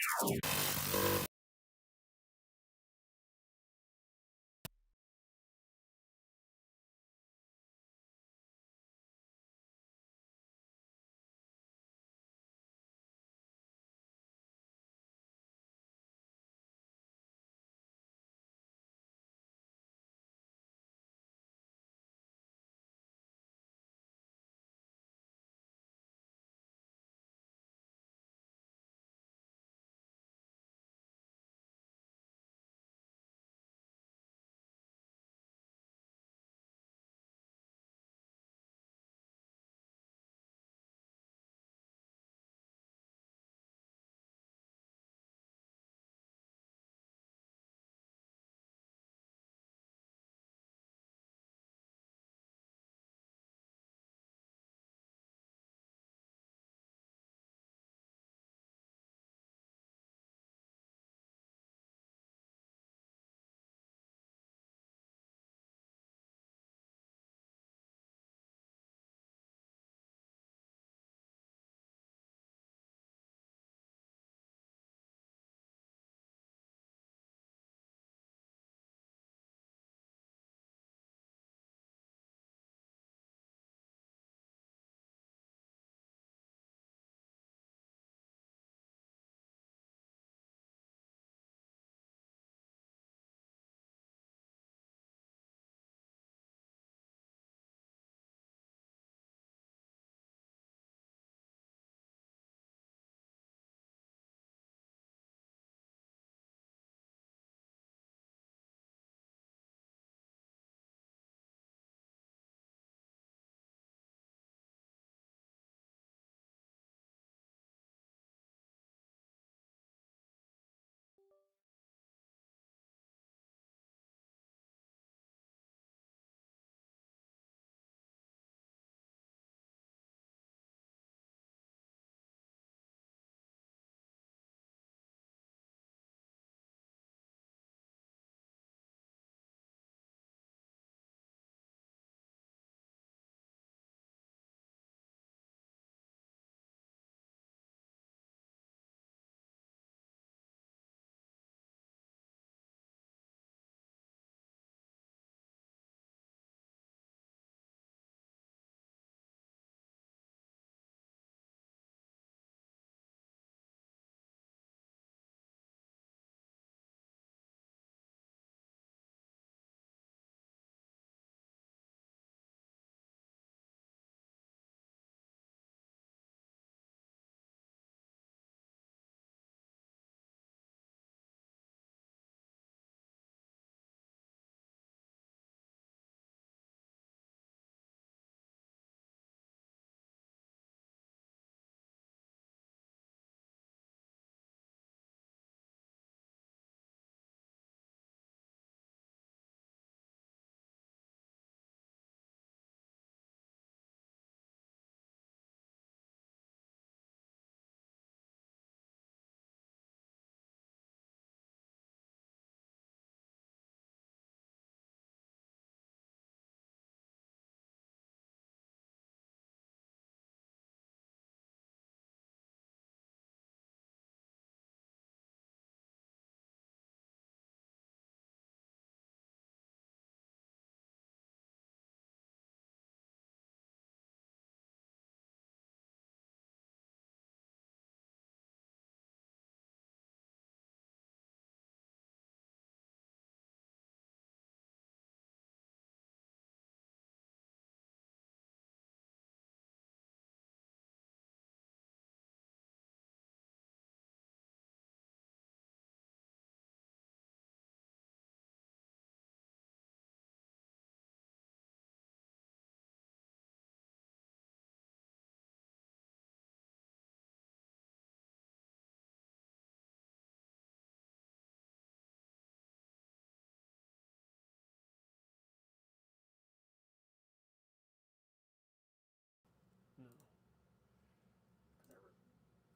No.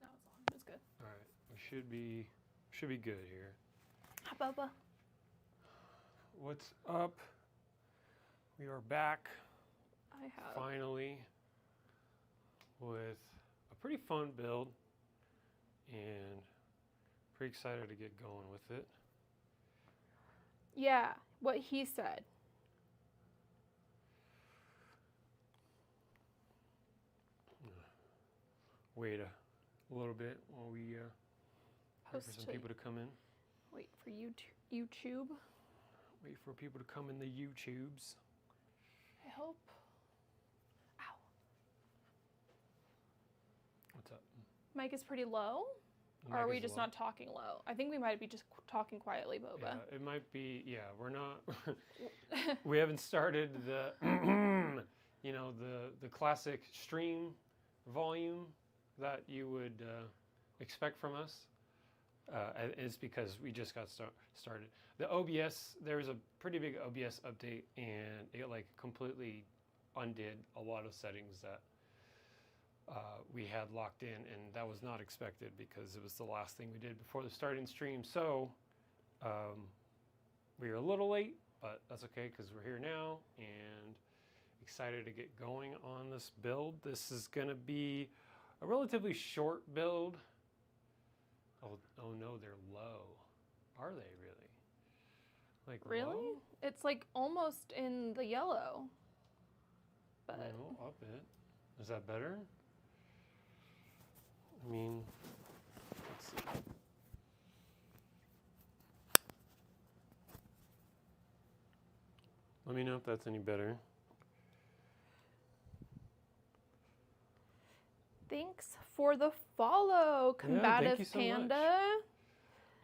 Now it's on. It's good. All right. We should be good here. Hi, Bubba. What's up? We are back I have. finally with a pretty fun build, and pretty excited to get going with it. Yeah, what he said. Wait a little bit while we wait for Post some to- people to come in. Wait for YouTube. Wait for people to come in the YouTubes. I hope. Ow. What's up? Mic is pretty low. The Or are mic we is just low. not talking low? I think we might be just talking quietly, Boba. Yeah, it might be. Yeah, we're not. We haven't started the, the classic stream volume that you would expect from us. It's because we just got started. The OBS, there was a pretty big OBS update, and it like completely undid a lot of settings that we had locked in, and that was not expected because it was the last thing we did before the starting stream. So we were a little late, but that's okay because we're here now and excited to get going on this build. This is going to be a relatively short build. Oh no, they're low. Are they really? Like Really? low? It's like almost in the yellow. But No, up it. Is that better? I mean, let's see. Let me know if that's any better. thanks for the follow, Combative you so much. Panda.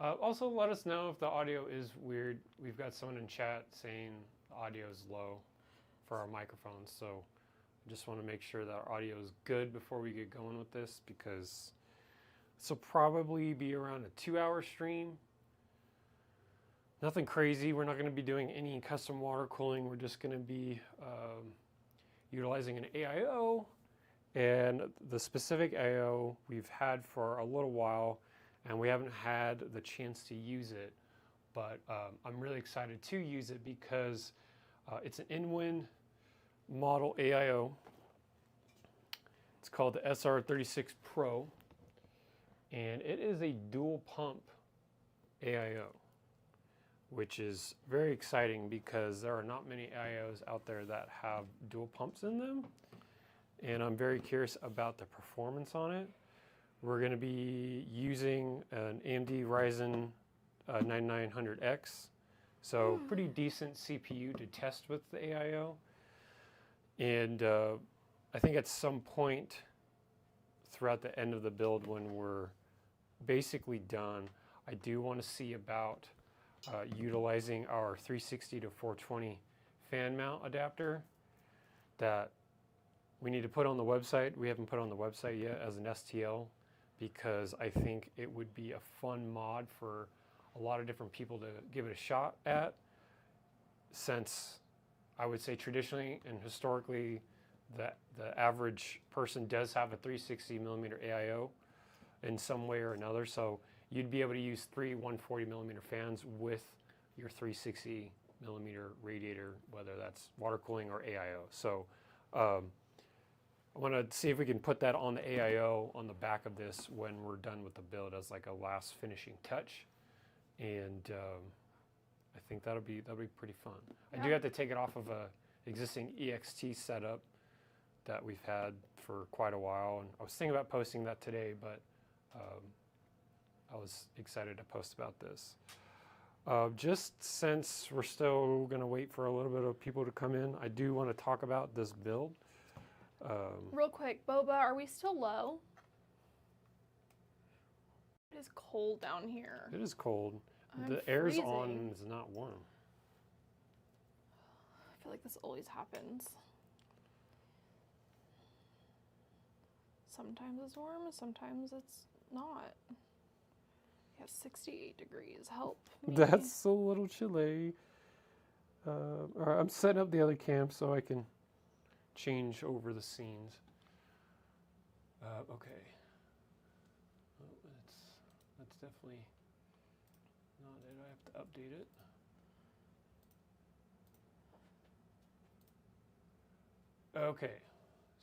Also, let us know if the audio is weird. We've got someone in chat saying the audio is low for our microphones, so I just want to make sure that our audio is good before we get going with this, because this will probably be around a 2-hour stream. Nothing crazy. We're not going to be doing any custom water cooling. We're just going to be utilizing an AIO, and the specific AIO we've had for a little while, and we haven't had the chance to use it, but I'm really excited to use it because it's an InWin model AIO. It's called the SR36 Pro, and it is a dual pump AIO, which is very exciting because there are not many AIOs out there that have dual pumps in them, and I'm very curious about the performance on it. We're going to be using an AMD Ryzen 9900X, so pretty decent CPU to test with the AIO. And I think at some point throughout the end of the build, when we're basically done, I do want to see about utilizing our 360 to 420 fan mount adapter that we need to put on the website. We haven't put on the website yet as an STL, because I think it would be a fun mod for a lot of different people to give it a shot at, since I would say traditionally and historically that the average person does have a 360 millimeter AIO in some way or another. So you'd be able to use 3 140 millimeter fans with your 360 millimeter radiator, whether that's water cooling or AIO. So I want to see if we can put that on the AIO on the back of this when we're done with the build as like a last finishing touch, and I think that'll be pretty fun. Yeah. I do have to take it off of a existing EXT setup that we've had for quite a while, and I was thinking about posting that today, but I was excited to post about this. Just since we're still going to wait for a little bit of people to come in, I do want to talk about this build. Real quick, Boba, are we still low? It is cold down here. It is cold. I'm The air's freezing. on and it's not warm. I feel like this always happens. Sometimes it's warm, sometimes it's not. Yeah, 68 degrees. Help me. That's a little chilly. All right, I'm setting up the other camp so I can change over the scenes. Okay. Oh, that's definitely not it. I have to update it. Okay,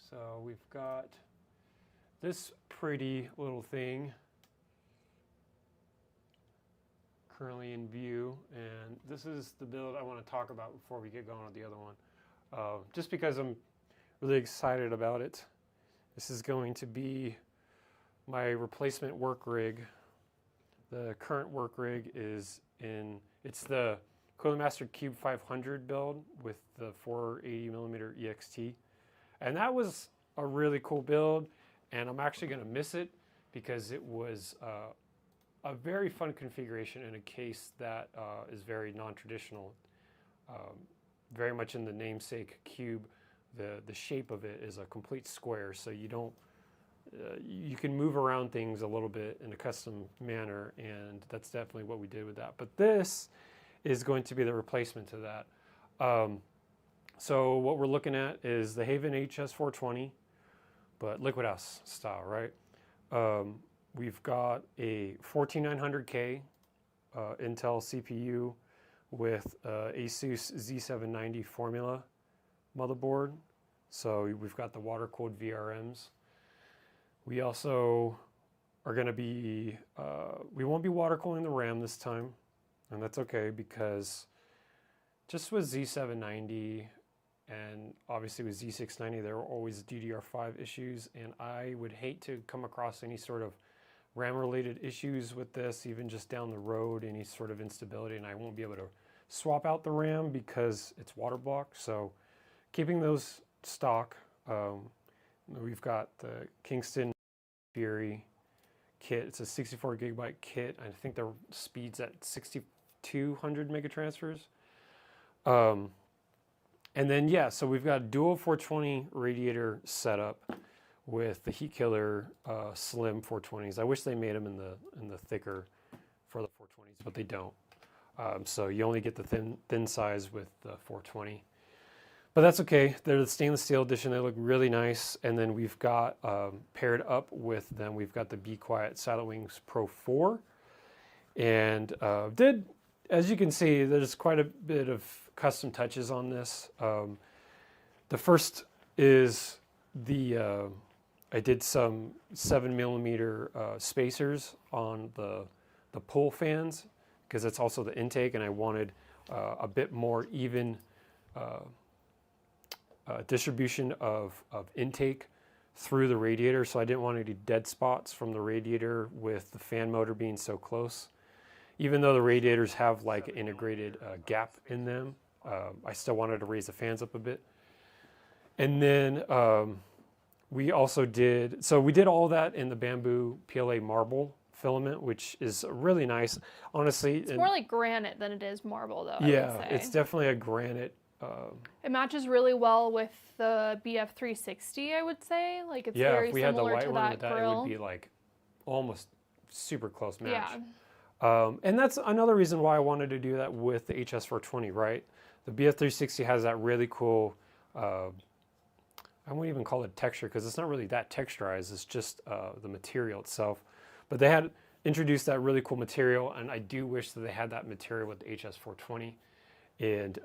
so we've got this pretty little thing currently in view, and this is the build I want to talk about before we get going with the other one. Just because I'm really excited about it. This is going to be my replacement work rig. The current work rig it's the Cooling Master Cube 500 build with the 480mm EXT. And that was a really cool build, and I'm actually going to miss it because it was a very fun configuration in a case that is very non-traditional. Very much in the namesake cube, the shape of it is a complete square, so you can move around things a little bit in a custom manner, and that's definitely what we did with that. But this is going to be the replacement to that. So what we're looking at is the Haven HS420, but Liquid House style, right? We've got a 14900K Intel CPU with Asus Z790 Formula motherboard. So we've got the water-cooled VRMs. We also are going to be, we won't be water cooling the RAM this time, and that's okay because just with Z790 and obviously with Z690, there were always DDR5 issues, and I would hate to come across any sort of RAM-related issues with this, even just down the road, any sort of instability, and I won't be able to swap out the RAM because it's water blocked. So keeping those stock. We've got the Kingston Fury kit. It's a 64 gigabyte kit. I think the speed's at 6200 megatransfers. And then, yeah, so we've got a dual 420 radiator setup with the Heat Killer Slim 420s. I wish they made them in the thicker for the 420s, but they don't. So you only get the thin size with the 420. But that's okay. They're the stainless steel edition. They look really nice. And then we've got, paired up with them, we've got the Be Quiet Silentwings Pro 4. And as you can see, there's quite a bit of custom touches on this. The first is I did some 7mm spacers on the pull fans, because it's also the intake, and I wanted a bit more even distribution of intake through the radiator, so I didn't want any dead spots from the radiator with the fan motor being so close. Even though the radiators have like an integrated gap in them, I still wanted to raise the fans up a bit. And then we also did all that in the bamboo PLA marble filament, which is really nice. Honestly, it's more like granite than it is marble, though. Yeah, I would say. It's definitely a granite. It matches really well with the BF360, I would say. Like it's very if we had the similar white to one that with that, grill. it would be like almost super close match. Yeah. And that's another reason why I wanted to do that with the HS420, right? The BF360 has that really cool, I won't even call it texture because it's not really that texturized, it's just the material itself. But they had introduced that really cool material, and I do wish that they had that material with the HS420. And,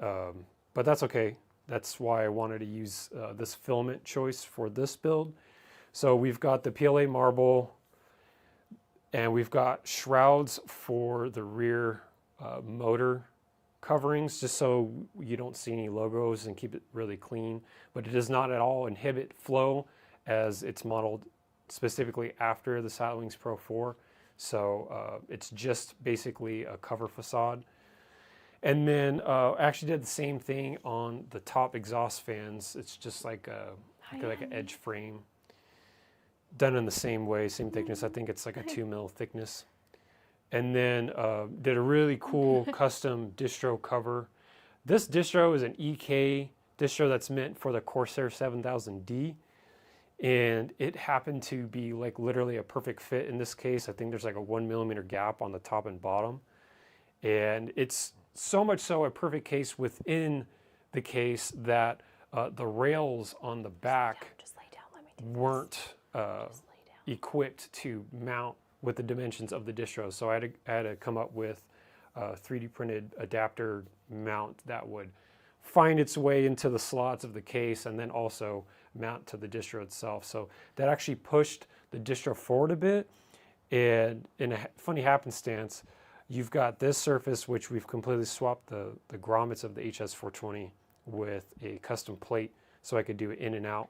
but that's okay. That's why I wanted to use this filament choice for this build. So we've got the PLA marble, and we've got shrouds for the rear motor coverings, just so you don't see any logos and keep it really clean. But it does not at all inhibit flow, as it's modeled specifically after the Silentwings Pro 4. So it's just basically a cover facade. And then I actually did the same thing on the top exhaust fans. It's just like an edge frame, done in the same way, same thickness. I think it's like a 2mm thickness. And then did a really cool custom distro cover. This distro is an EK distro that's meant for the Corsair 7000D. And it happened to be like literally a perfect fit in this case. I think there's like a 1mm gap on the top and bottom. And it's so much so a perfect case within the case that the rails on the back weren't equipped to mount with the dimensions of the distro. So I had to come up with a 3D printed adapter mount that would find its way into the slots of the case and then also mount to the distro itself. So that actually pushed the distro forward a bit. And in a funny happenstance, you've got this surface, which we've completely swapped the grommets of the HS420 with a custom plate so I could do it in and out.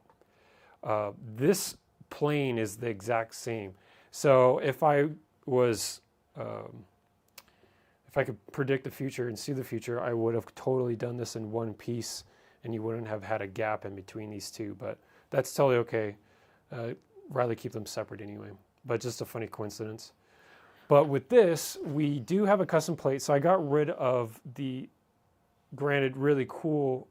This plane is the exact same. So if I was, if I could predict the future and see the future, I would have totally done this in one piece and you wouldn't have had a gap in between these two, but that's totally okay. Rather keep them separate anyway, but just a funny coincidence. But with this, we do have a custom plate. So I got rid of the, granted, really cool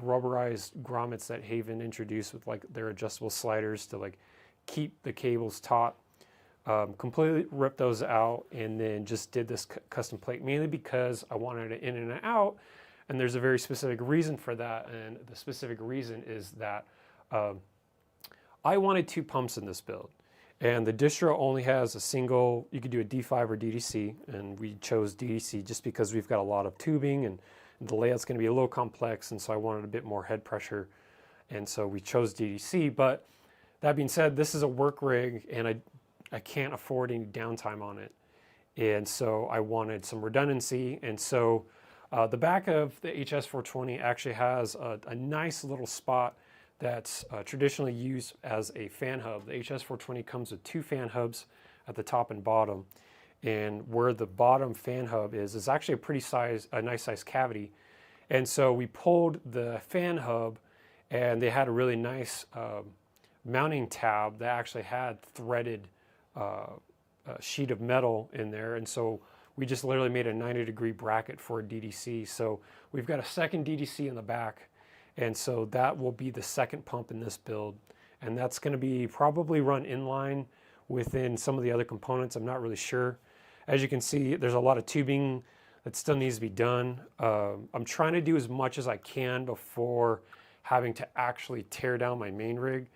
rubberized grommets that Haven introduced with like their adjustable sliders to like keep the cables taut. Completely ripped those out and then just did this custom plate mainly because I wanted it in and out. And there's a very specific reason for that. And the specific reason is that I wanted 2 pumps in this build. And the distro only has a single, you could do a D5 or DDC, and we chose DDC just because we've got a lot of tubing and the layout's going to be a little complex, and so I wanted a bit more head pressure, and so we chose DDC. But that being said, this is a work rig, and I can't afford any downtime on it, and so I wanted some redundancy, and so the back of the HS420 actually has a nice little spot that's traditionally used as a fan hub. The HS420 comes with 2 fan hubs at the top and bottom. And where the bottom fan hub is actually a nice size cavity. And so we pulled the fan hub and they had a really nice mounting tab that actually had threaded sheet of metal in there. And so we just literally made a 90-degree bracket for a DDC. So we've got a second DDC in the back. And so that will be the second pump in this build. And that's going to be probably run inline within some of the other components. I'm not really sure. As you can see, there's a lot of tubing that still needs to be done. I'm trying to do as much as I can before having to actually tear down my main rig.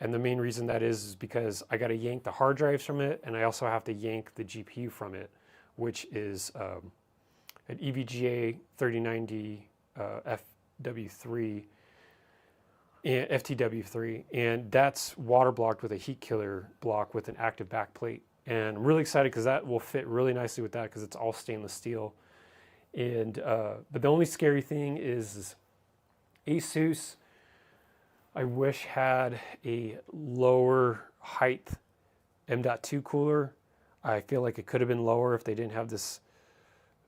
And the main reason that is because I got to yank the hard drives from it, and I also have to yank the GPU from it, which is an EVGA 3090 FW3 and FTW3, and that's water blocked with a heat killer block with an active back plate. And I'm really excited because that will fit really nicely with that because it's all stainless steel. And but the only scary thing is ASUS, I wish, had a lower height M.2 cooler. I feel like it could have been lower if they didn't have this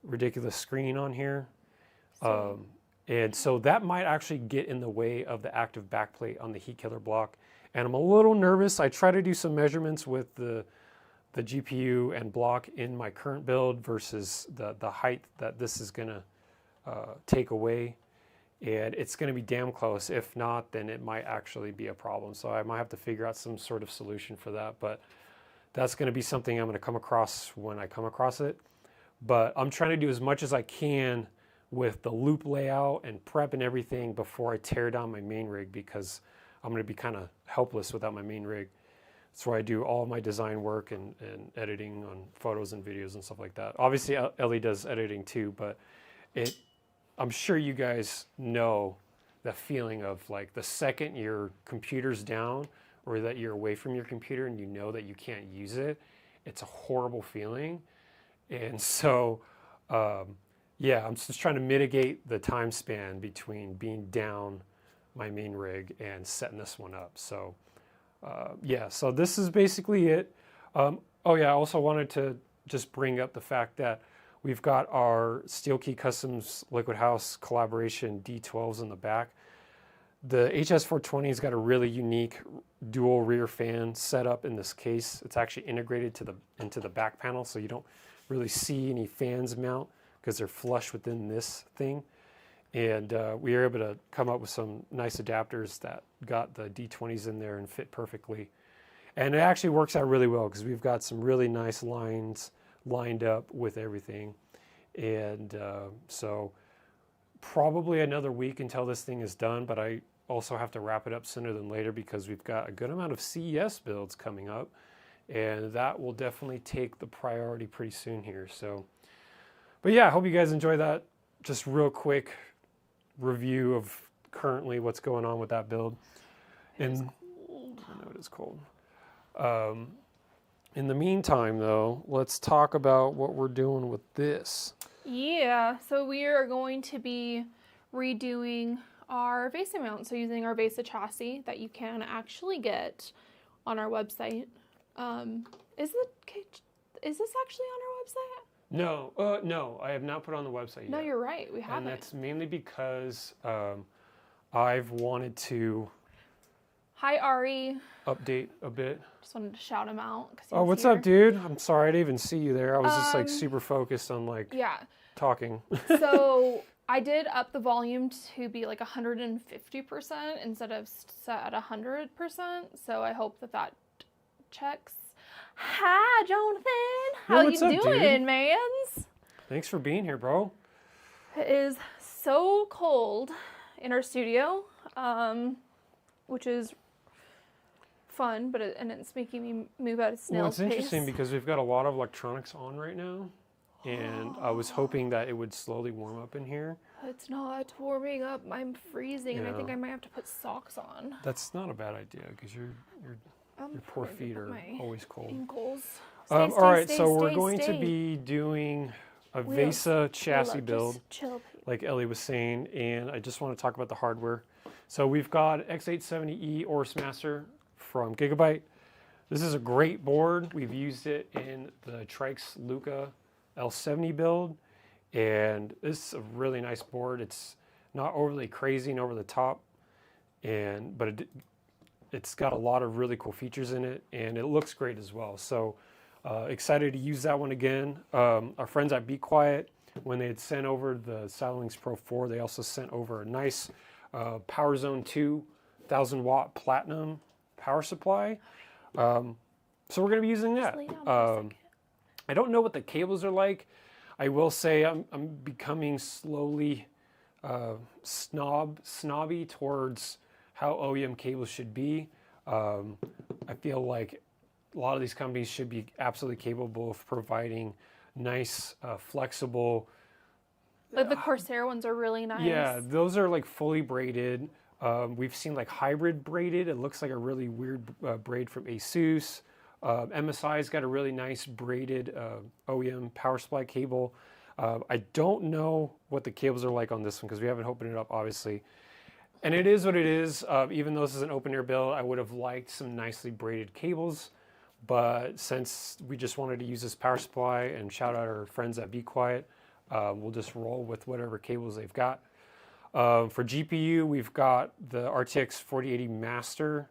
ridiculous screen on here. And so that might actually get in the way of the active backplate on the heat killer block. And I'm a little nervous. I try to do some measurements with the GPU and block in my current build versus the height that this is gonna take away. And it's gonna be damn close. If not, then it might actually be a problem. So I might have to figure out some sort of solution for that. But that's gonna be something I'm gonna come across when I come across it. But I'm trying to do as much as I can with the loop layout and prep and everything before I tear down my main rig, because I'm going to be kind of helpless without my main rig. That's where I do all my design work and editing on photos and videos and stuff like that. Obviously, Ellie does editing too, but I'm sure you guys know the feeling of like the second your computer's down or that you're away from your computer and you know that you can't use it. It's a horrible feeling. And so, yeah, I'm just trying to mitigate the time span between being down my main rig and setting this one up. So yeah, so this is basically it. Oh yeah, I also wanted to just bring up the fact that we've got our Steelkey Customs Liquid House collaboration D12s in the back. The HS420's got a really unique dual rear fan set up in this case. It's actually integrated into the back panel, so you don't really see any fans mount because they're flush within this thing. And we were able to come up with some nice adapters that got the D20s in there and fit perfectly. And it actually works out really well because we've got some really nice lines lined up with everything. And so probably another week until this thing is done, but I also have to wrap it up sooner than later because we've got a good amount of CES builds coming up, and that will definitely take the priority pretty soon here. So, but yeah, I hope you guys enjoy that just real quick review of currently what's going on with that build. And I know it is cold. In the meantime, though, let's talk about what we're doing with this. Yeah, so we are going to be redoing our Vesa mount. So using our Vesa chassis that you can actually get on our website. Is this actually on our website? No, I have not put it on the website No, yet. you're right. We And haven't. that's mainly because I've wanted to Hi, Ari. update a bit. Just wanted to shout him out. 'Cause Oh, he's what's here. up, dude? I'm sorry I didn't even see you there. I was just like Um, super focused on like Yeah. talking. So I did up the volume to be like 150% instead of set at 100%. So I hope that checks. Hi, Jonathan. How what's you up, dude? doing, mans? Thanks for being here, bro. It is so cold in our studio, which is fun, but it's making me move at a Well, snail's it's interesting pace. because we've got a lot of electronics on right now, and I was hoping that it would slowly warm up in here. It's not warming up. I'm freezing, and I think Yeah. I might have to put socks on. That's not a bad idea because your poor trying to feet put are my always cold. ankles. All Stay, right, stay, so we're stay, going to stay. be doing a Wheels. Vesa chassis Lola, build, just chill. like Ellie was saying, and I just want to talk about the hardware. So we've got X870E Orismaster from Gigabyte. This is a great board. We've used it in the Trikes Luca L70 build, and this is a really nice board. It's not overly crazy and over the top, but it's got a lot of really cool features in it, and it looks great as well. So excited to use that one again. Our friends at Be Quiet, when they had sent over the Silolinks Pro 4, they also sent over a nice Power Zone 2 1000-watt platinum power supply. So we're going to be using that. Lay down for a second. I don't know what the cables are like. I will say I'm becoming slowly snobby towards how OEM cables should be. I feel like a lot of these companies should be absolutely capable of providing nice, flexible. Like the Corsair ones are really nice. Yeah, those are like fully braided. We've seen like hybrid braided. It looks like a really weird braid from ASUS. MSI's got a really nice braided OEM power supply cable. I don't know what the cables are like on this one because we haven't opened it up, obviously. And it is what it is. Even though this is an open air build, I would have liked some nicely braided cables. But since we just wanted to use this power supply and shout out our friends at Be Quiet, we'll just roll with whatever cables they've got. For GPU, we've got the RTX 4080 Master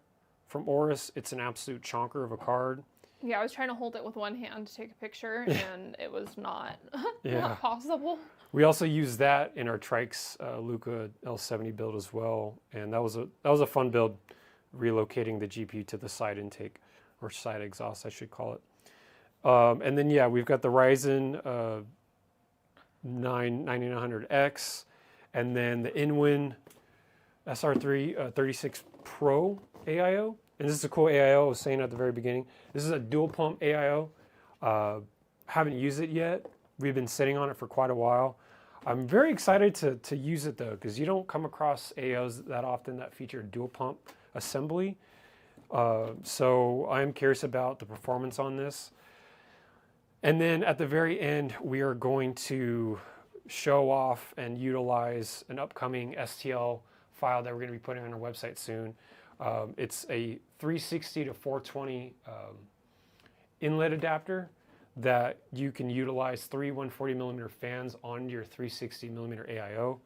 from Oris. It's an absolute chonker of a card. Yeah, I was trying to hold it with one hand to take a picture, and it was not, Yeah. not possible. We also use that in our Trikes Luca L70 build as well, and that was a fun build, relocating the GPU to the side intake, or side exhaust, I should call it. And then yeah, we've got the Ryzen 9900X, and then the Inwin SR3 36 Pro AIO. And this is a cool AIO. I was saying at the very beginning, this is a dual pump AIO. Haven't used it yet. We've been sitting on it for quite a while. I'm very excited to use it though, because you don't come across AIOs that often that feature dual pump assembly. So I'm curious about the performance on this. And then at the very end, we are going to show off and utilize an upcoming STL file that we're going to be putting on our website soon. It's a 360 to 420 inlet adapter that you can utilize 3 140 millimeter fans on your 360 millimeter AIO.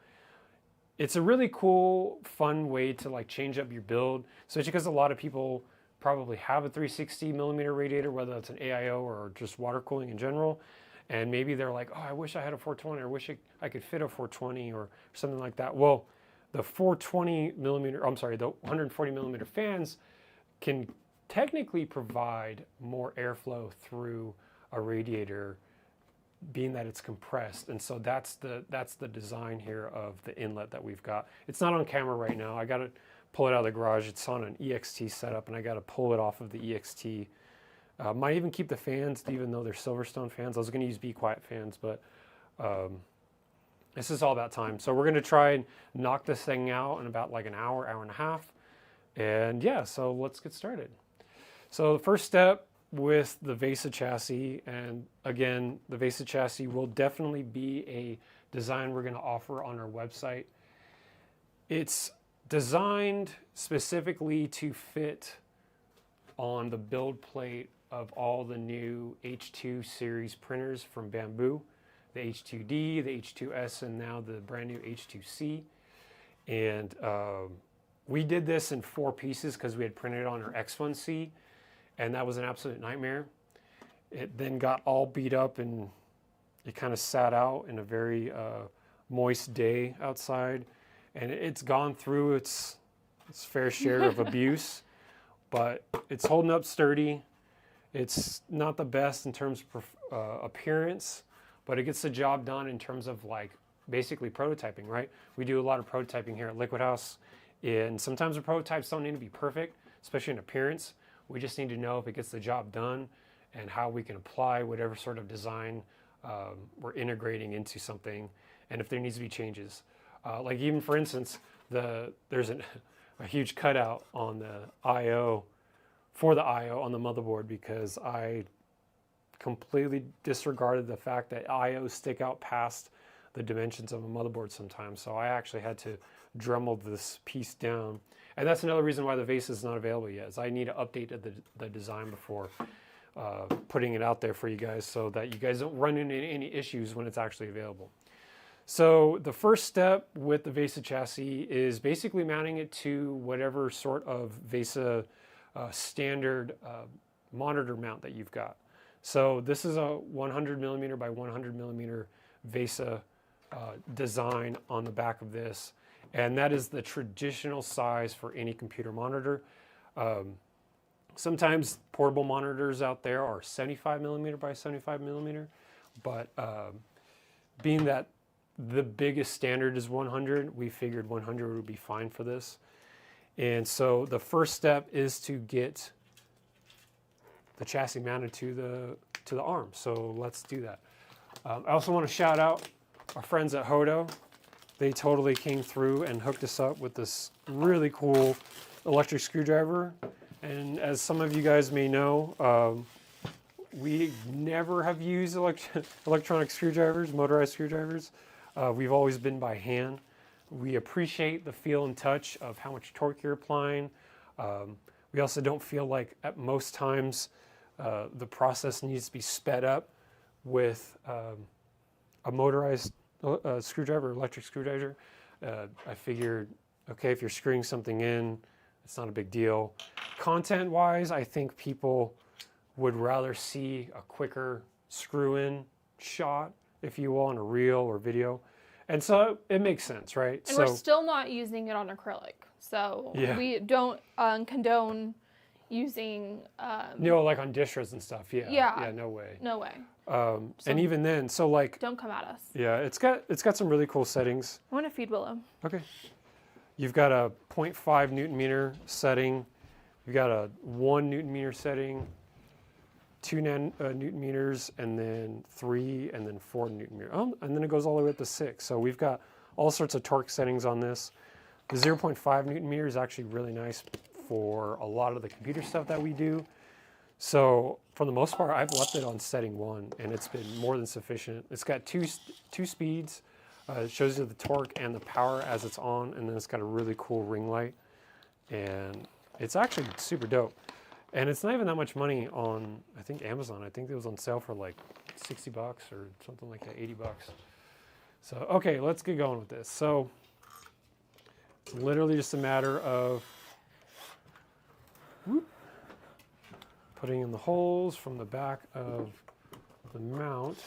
It's a really cool, fun way to like change up your build, especially because a lot of people probably have a 360 millimeter radiator, whether it's an AIO or just water cooling in general. And maybe they're like, oh, I wish I had a 420, or I wish I could fit a 420 or something like that. Well, the 420 millimeter, the 140 millimeter fans can technically provide more airflow through a radiator, being that it's compressed. And so that's the design here of the inlet that we've got. It's not on camera right now. I got to pull it out of the garage. It's on an EXT setup, and I got to pull it off of the EXT. Might even keep the fans, even though they're Silverstone fans. I was going to use Be Quiet fans, but this is all about time. So we're going to try and knock this thing out in about like an hour, hour and a half. And yeah, so let's get started. So the first step, with the VESA chassis, and again, the VESA chassis will definitely be a design we're going to offer on our website. It's designed specifically to fit on the build plate of all the new H2 series printers from Bamboo, the H2D, the H2S, and now the brand new H2C. And we did this in 4 pieces because we had printed on our X1C, and that was an absolute nightmare. It then got all beat up and it kind of sat out in a very moist day outside, and it's gone through its fair share of abuse, but it's holding up sturdy. It's not the best in terms of appearance, but it gets the job done in terms of like basically prototyping, right? We do a lot of prototyping here at Liquid House, and sometimes the prototypes don't need to be perfect, especially in appearance. We just need to know if it gets the job done and how we can apply whatever sort of design we're integrating into something, and if there needs to be changes. Like even for instance, there's a huge cutout on the I/O, for the I/O on the motherboard, because I completely disregarded the fact that I/O stick out past the dimensions of a motherboard sometimes. So I actually had to Dremel this piece down. And that's another reason why the VESA is not available yet, is I need to update the design before putting it out there for you guys, so that you guys don't run into any issues when it's actually available. So the first step with the VESA chassis is basically mounting it to whatever sort of VESA standard monitor mount that you've got. So this is a 100 millimeter by 100 millimeter VESA design on the back of this, and that is the traditional size for any computer monitor. Sometimes portable monitors out there are 75 millimeter by 75 millimeter, but being that the biggest standard is 100, we figured 100 would be fine for this. And so the first step is to get the chassis mounted to the arm. So let's do that. I also want to shout out our friends at Hodo. They totally came through and hooked us up with this really cool electric screwdriver. And as some of you guys may know, we never have used electronic screwdrivers, motorized screwdrivers. We've always been by hand. We appreciate the feel and touch of how much torque you're applying. We also don't feel like at most times the process needs to be sped up with a motorized screwdriver, electric screwdriver. I figured, okay, if you're screwing something in, it's not a big deal. Content-wise, I think people would rather see a quicker screw-in shot, if you will, on a reel or video. And so it makes sense, right? And we're still not using it on acrylic. So Yeah. we don't condone using... like on dishers and stuff, yeah. Yeah. Yeah, no way. No way. And even then, so like... Don't come at us. Yeah, it's got some really cool settings. I want to feed Willow. Okay. You've got a 0.5 Newton meter setting. You've got a 1 Newton meter setting, 2 Newton meters, and then 3, and then 4 Newton meters. And then it goes all the way up to 6. So we've got all sorts of torque settings on this. The 0.5 Newton meter is actually really nice for a lot of the computer stuff that we do. So for the most part, I've left it on setting 1, and it's been more than sufficient. It's got two speeds. It shows you the torque and the power as it's on, and then it's got a really cool ring light. And it's actually super dope. And it's not even that much money on, I think, Amazon. I think it was on sale for like 60 bucks or something like that, 80 bucks. So, okay, let's get going with this. So, it's literally just a matter of putting in the holes from the back of the mount.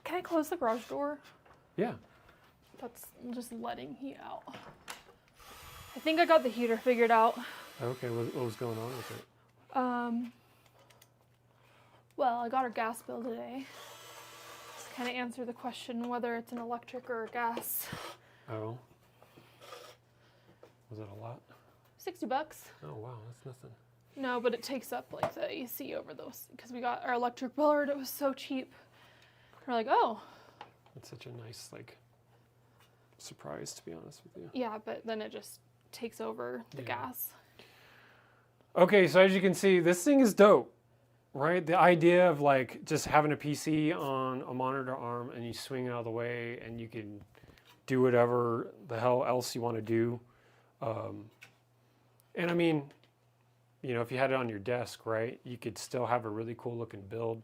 Can I close the garage door? Yeah. That's just letting heat out. I think I got the heater figured out. Okay, what was going on with it? Well, I got our gas bill today. Just kind of answer the question whether it's an electric or a gas. Oh. Was it a lot? $60 bucks. Oh, wow, that's nothing. No, but it takes up like the AC over those, because we got our electric bill and it was so cheap. We're like, oh. That's such a nice, like, surprise, to be honest with you. Yeah, but then it just takes over the gas. Okay, so as you can see, this thing is dope, right? The idea of like just having a PC on a monitor arm and you swing it out of the way and you can do whatever the hell else you want to do. And I mean, you know, if you had it on your desk, right, you could still have a really cool looking build,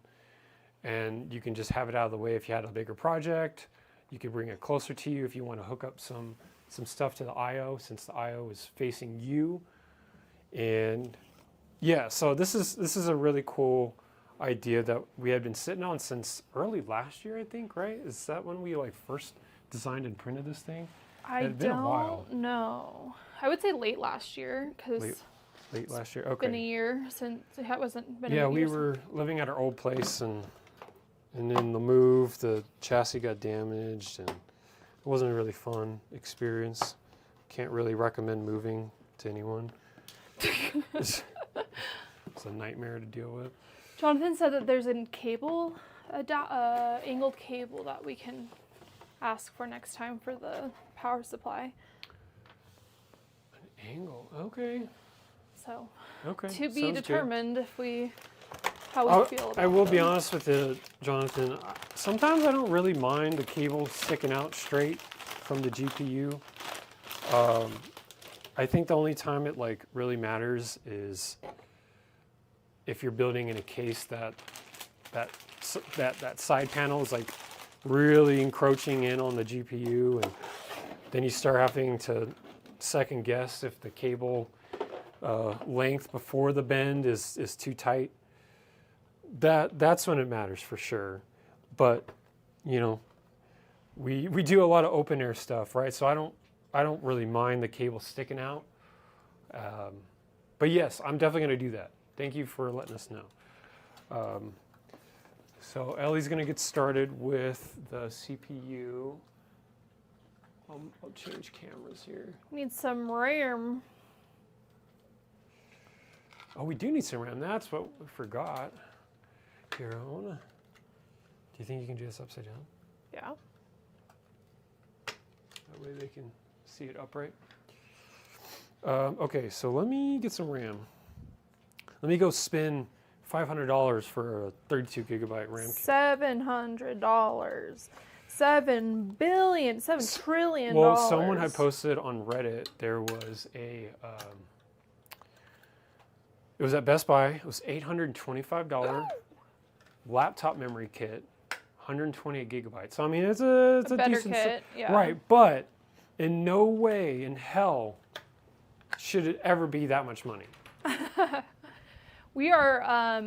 and you can just have it out of the way if you had a bigger project. You could bring it closer to you if you want to hook up some stuff to the I/O, since the I/O is facing you. And yeah, so this is a really cool idea that we had been sitting on since early last year, I think, right? Is that when we like first designed and printed this thing? I It'd been a while. don't know. I would say late last year because Late last year. it's been a Okay. year since it wasn't been. Yeah, a we year were living at our old place, and in the move, the chassis got damaged, and it wasn't a really fun experience. Can't really recommend moving to anyone. It's a nightmare to deal with. Jonathan said that there's a cable, angled cable that we can ask for next time for the power supply. Angle. Okay. So Okay. to be sounds good. determined if how we feel about I will be them. honest with you, Jonathan. Sometimes I don't really mind the cable sticking out straight from the GPU. I think the only time it like really matters is if you're building in a case that side panel is like really encroaching in on the GPU, and then you start having to second guess if the cable length before the bend is too tight. That's when it matters for sure. But you know, we do a lot of open air stuff, right? So I don't really mind the cable sticking out. But yes, I'm definitely going to do that. Thank you for letting us know. So Ellie's going to get started with the CPU. I'll change cameras here. Need some RAM. Oh, we do need some RAM. That's what we forgot. Here, I wanna. Do you think you can do this upside down? Yeah. That way they can see it upright. Okay, so let me get some RAM. Let me go spend $500 for a 32 gigabyte RAM kit. $700. $7 trillion. Well, someone had posted on Reddit. There was a. It was at Best Buy. It was $825 laptop memory kit, 128 gigabytes. So I mean, it's a better decent kit, yeah. right? But in no way in hell should it ever be that much money. We are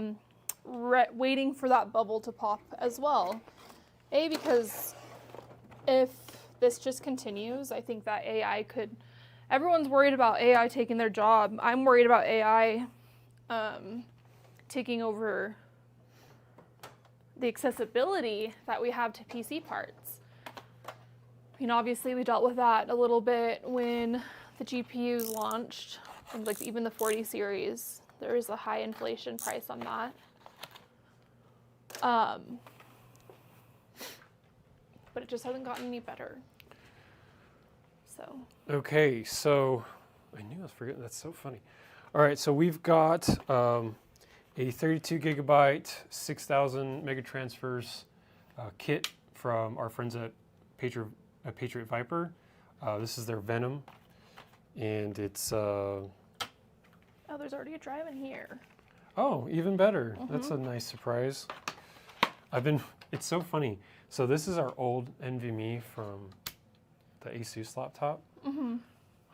waiting for that bubble to pop as well. Because if this just continues, I think that AI could. Everyone's worried about AI taking their job. I'm worried about AI taking over the accessibility that we have to PC parts. I mean, obviously we dealt with that a little bit when the GPUs launched, and like even the 40 series. There is a high inflation price on that. But it just hasn't gotten any better. So. Okay, so I knew I was forgetting. That's so funny. All right, so we've got a 32 gigabyte, 6,000 megatransfers kit from our friends at Patriot Viper. This is their Venom, and it's. Oh, there's already a drive in here. Oh, even better. That's a nice surprise. It's so funny. So this is our old NVMe from the Asus laptop.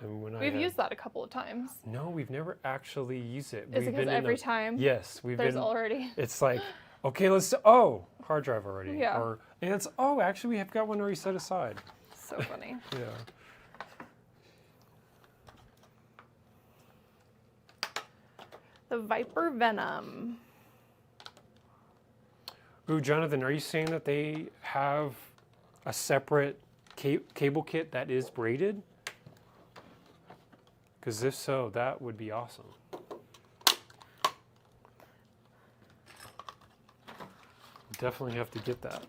And when We've used that a couple of times. No, we've never actually used it. Is it because every time Yes, there's already... It's like, okay, hard drive already. Yeah. And it's, actually we have got one already set aside. So funny. Yeah. The Viper Venom. Ooh, Jonathan, are you saying that they have a separate cable kit that is braided? Because if so, that would be awesome. Definitely have to get that.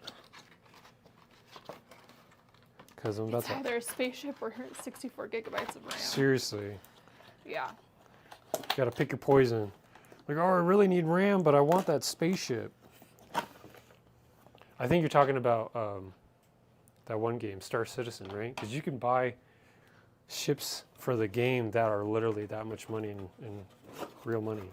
Because I'm about It's either a spaceship or 64 gigabytes of RAM. Seriously. Yeah. got to pick your poison. Like, oh, I really need RAM, but I want that spaceship. I think you're talking about that one game, Star Citizen, right? Because you can buy ships for the game that are literally that much money in real money.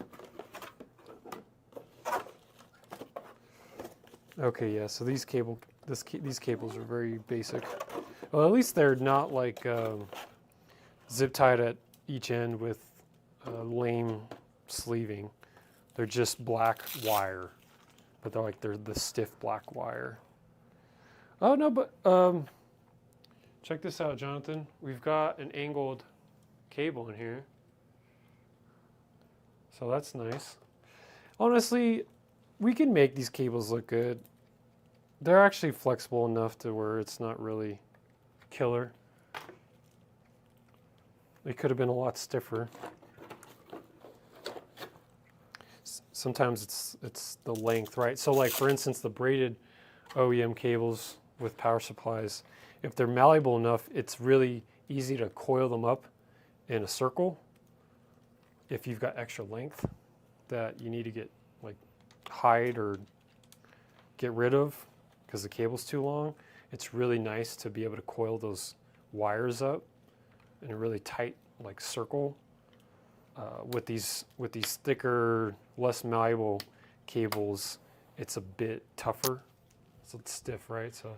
Okay, yeah. So these these cables are very basic. Well, at least they're not like zip tied at each end with lame sleeving. They're just black wire, but they're the stiff black wire. Oh no, but check this out, Jonathan. We've got an angled cable in here, so that's nice. Honestly, we can make these cables look good. They're actually flexible enough to where it's not really killer. They could have been a lot stiffer. Sometimes it's the length, right? So like for instance, the braided OEM cables with power supplies, if they're malleable enough, it's really easy to coil them up in a circle if you've got extra length that you need to get like hide or get rid of because the cable's too long. It's really nice to be able to coil those wires up in a really tight like circle. With these thicker, less malleable cables, it's a bit tougher. So it's stiff, right? So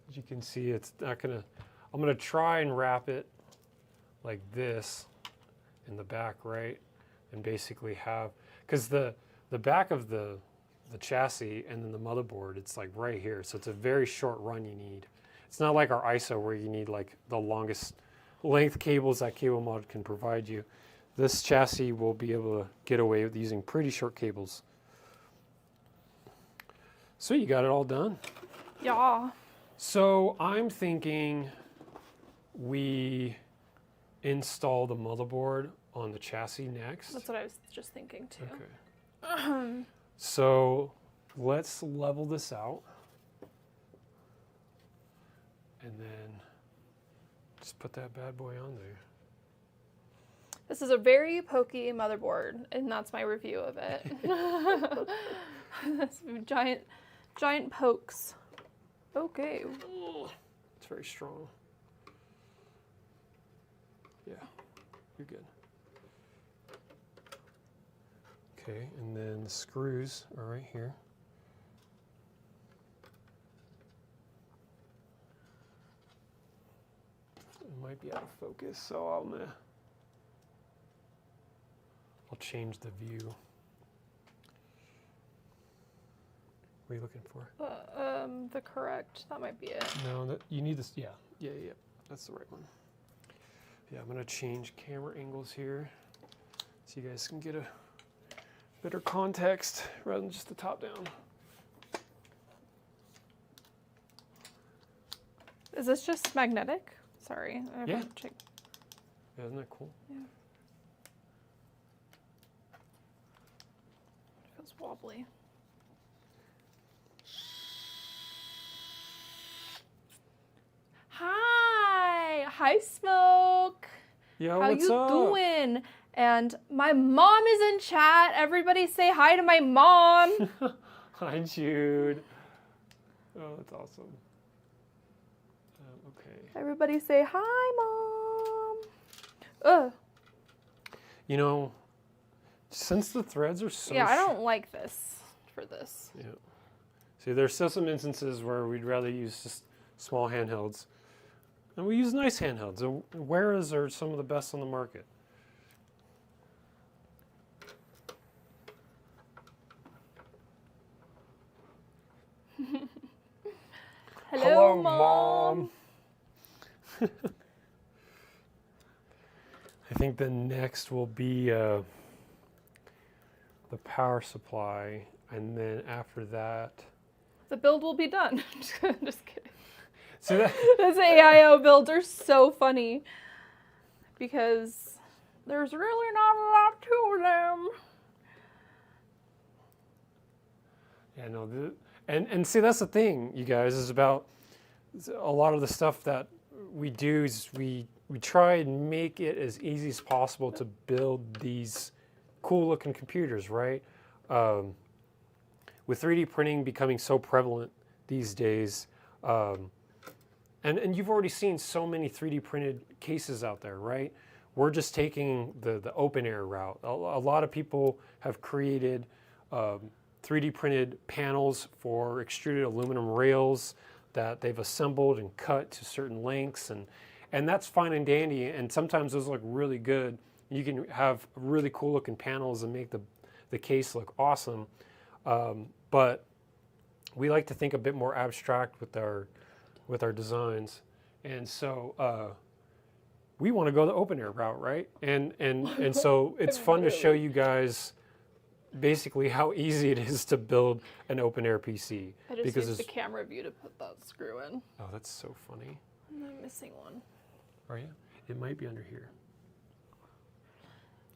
as you can see, it's not gonna. I'm gonna try and wrap it like this in the back, right? And basically have, because the back of the chassis and then the motherboard, it's like right here. So it's a very short run you need. It's not like our ISO where you need like the longest length cables that Cable Mod can provide you. This chassis will be able to get away with using pretty short cables. So you got it all done? Yeah. So I'm thinking we install the motherboard on the chassis next. That's what I was just thinking too. Okay. So let's level this out. And then just put that bad boy on there. This is a very pokey motherboard, and that's my review of it. That's giant pokes. Okay. It's very strong. Yeah, you're good. Okay, and then the screws are right here. It might be out of focus, so I'll change the view. What are you looking for? The correct. That might be it. No, you need this. Yeah. That's the right one. Yeah, I'm gonna change camera angles here so you guys can get a better context rather than just the top down. Is this just magnetic? Sorry, I haven't Yeah. checked. Yeah, isn't that cool? Yeah. It feels wobbly. Hi, Smoke. Yeah, How what's you up? doing? And my mom is in chat. Everybody say hi to my mom. Hi, Jude. Oh, that's awesome. Okay. Everybody say hi, mom. Ugh. You know, since the threads are so Yeah, I don't like this for this. Yeah. See, there's still some instances where we'd rather use just small handhelds. And we use nice handhelds. The Weras are some of the best on the market. Hello, Mom. I think the next will be the power supply, and then after that, The build will be done. Just kidding. so that Those AIO builds are so funny because there's really not a lot to them. yeah, no, and see that's the thing, you guys, is about a lot of the stuff that we do is we we try and make it as easy as possible to build these cool looking computers, right? With 3D printing becoming so prevalent these days, and you've already seen so many 3D printed cases out there, right? We're just taking the open air route. A lot of people have created 3D printed panels for extruded aluminum rails that they've assembled and cut to certain lengths, and that's fine and dandy, and sometimes those look really good. You can have really cool looking panels and make the case look awesome, but we like to think a bit more abstract with our designs, and so we want to go the open air route, right? And so it's fun to show you guys basically how easy it is to build an open air PC. I just used the camera view to put that screw in. Oh, that's so funny. I'm missing one. Are you? It might be under here.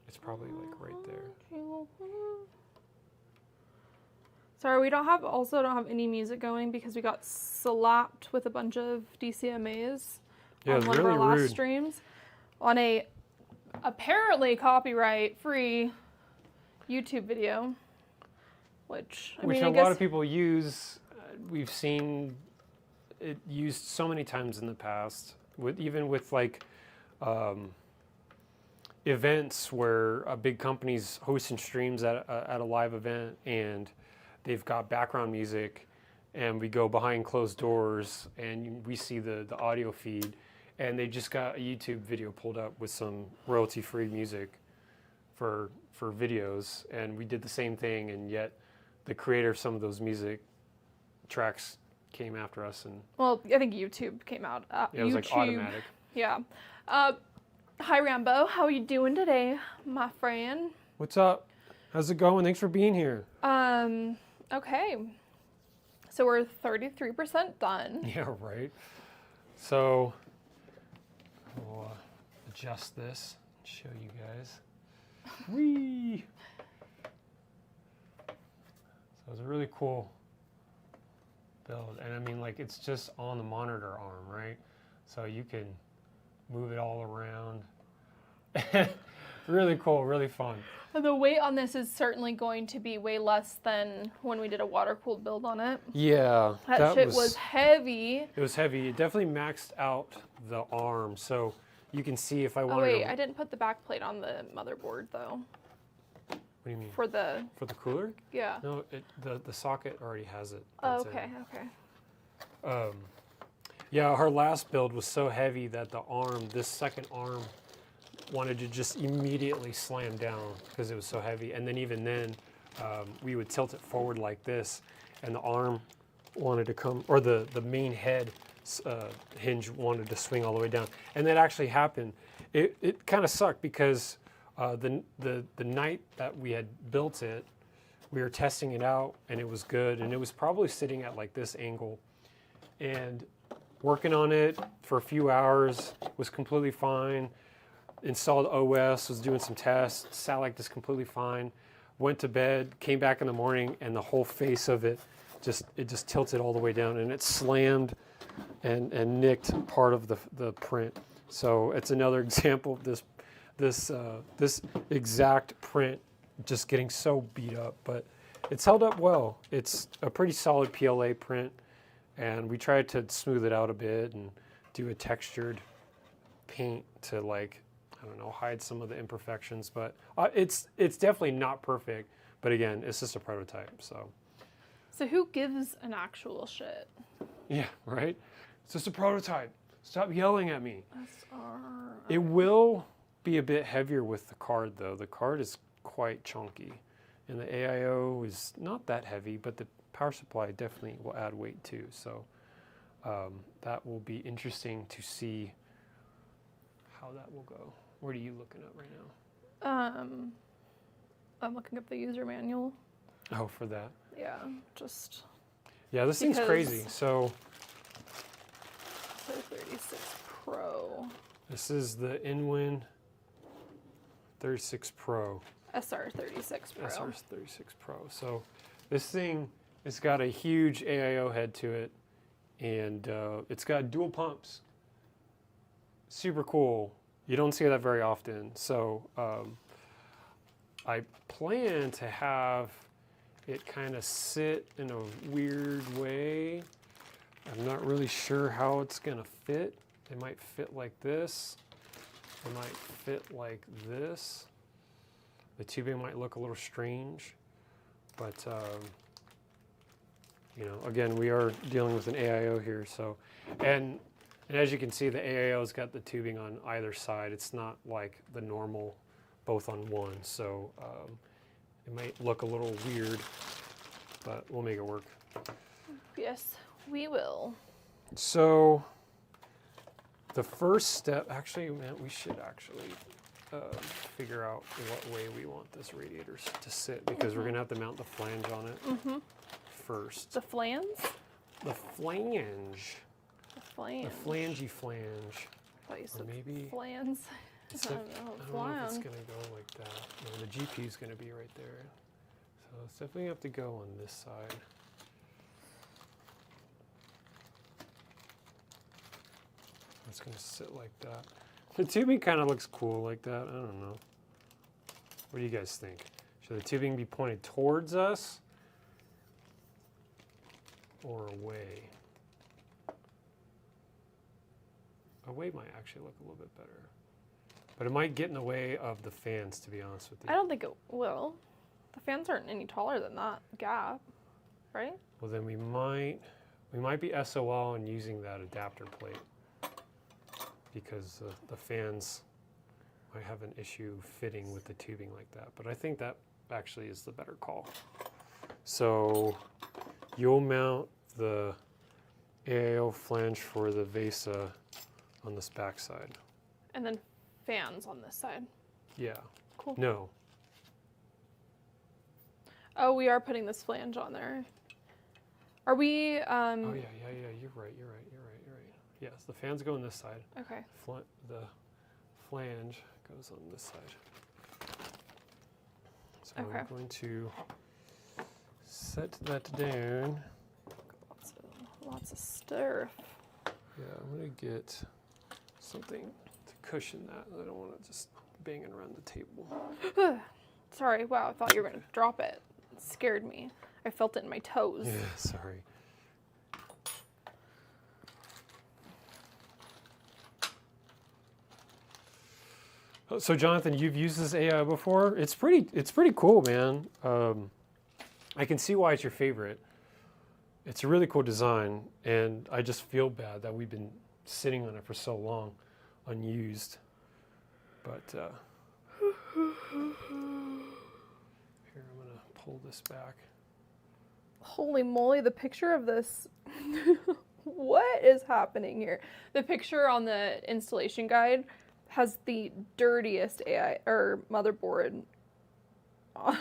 It's probably like right there. Sorry, we don't have any music going because we got slapped with a bunch of DCMAs on one really of our last rude. streams on a apparently copyright-free YouTube video, which I Which mean, a I guess lot of people use. We've seen it used so many times in the past, even with like events where a big company's hosting streams at a live event, and they've got background music, and we go behind closed doors and we see the audio feed, and they just got a YouTube video pulled up with some royalty-free music for videos, and we did the same thing, and yet the creator of some of those music tracks came after us, and well, I think YouTube came out. it was like automatic. Yeah. Hi Rambo, how are you doing today, my friend? What's up? How's it going? Thanks for being here. Okay. So we're 33% done. Yeah, right. So we'll adjust this and show you guys. Whee! So it's a really cool build, and I mean, like, it's just on the monitor arm, right? So you can move it all around. Really cool, really fun. The weight on this is certainly going to be way less than when we did a water-cooled build on it. Yeah, That shit was heavy. It was heavy. It definitely maxed out the arm, so you can see if I wanted. Oh wait, I didn't put the back plate on the motherboard though. What do you mean? For the cooler? yeah. No, the socket already has it. Oh, built in. okay. Yeah, our last build was so heavy that this second arm, wanted to just immediately slam down because it was so heavy. And then even then, we would tilt it forward like this, and the arm wanted to come, or the main head hinge wanted to swing all the way down. And that actually happened. It kind of sucked because the night that we had built it, we were testing it out, and it was good, and it was probably sitting at like this angle. And working on it for a few hours was completely fine. Installed OS, was doing some tests, sat like this completely fine. Went to bed, came back in the morning, and the whole face of it just tilted all the way down, and it slammed and nicked part of the print. So it's another example of this exact print just getting so beat up, but it's held up well. It's a pretty solid PLA print, and we tried to smooth it out a bit and do a textured paint to, like, I don't know, hide some of the imperfections, but it's definitely not perfect. But again, it's just a prototype, so. So who gives an actual shit? Yeah, right? It's just a prototype. Stop yelling at me. SR. It will be a bit heavier with the card, though. The card is quite chunky, and the AIO is not that heavy, but the power supply definitely will add weight too. So that will be interesting to see how that will go. What are you looking at right now? I'm looking up the user manual. Oh, for that. Yeah, just. Yeah, this thing's crazy. So 36 Pro. this is the Inwin 36 Pro. SR36 Pro. SR36 Pro. So this thing, it's got a huge AIO head to it, and it's got dual pumps. super cool. You don't see that very often. So I plan to have it kind of sit in a weird way. I'm not really sure how it's gonna fit. It might fit like this. It might fit like this. The tubing might look a little strange, but you know, again, we are dealing with an AIO here. So, and as you can see, the AIO's got the tubing on either side. It's not like the normal, both on one. So it might look a little weird, but we'll make it work. Yes, we will. So the first step, actually, man, we should actually figure out what way we want this radiator to sit, because we're gonna have to mount the flange on it first. The flange? The flange. The flange. The flangey flange. I thought you Or said maybe flans. it's I I don't know. don't know if it's Flan. gonna go like that. No, the GP is gonna be right there. So it's definitely have to go on this side. It's gonna sit like that. The tubing kind of looks cool like that. I don't know. What do you guys think? Should the tubing be pointed towards us or away? Away might actually look a little bit better. But it might get in the way of the fans, to be honest with you. I don't think it will. The fans aren't any taller than that gap, right? Well, then we might be SOL in using that adapter plate, because the fans might have an issue fitting with the tubing like that. But I think that actually is the better call. So you'll mount the AIO flange for the VESA on this back side. And then fans on this side. Yeah. Cool. No. Oh, we are putting this flange on there. Are we? Oh yeah. You're right. Yes, the fans go on this side. Okay. The flange goes on this side. So Okay. I'm going to set that down. Lots of stuff. Yeah, I'm gonna get something to cushion that. I don't want to just bang it around the table. Sorry. Wow. I thought you were gonna drop it. It scared me. I felt it in my toes. Yeah, sorry. So Jonathan, you've used this AI before. It's pretty cool, man. I can see why it's your favorite. It's a really cool design, and I just feel bad that we've been sitting on it for so long, unused. But here, I'm gonna pull this back. Holy moly! The picture of this. What is happening here? The picture on the installation guide has the dirtiest AI or motherboard on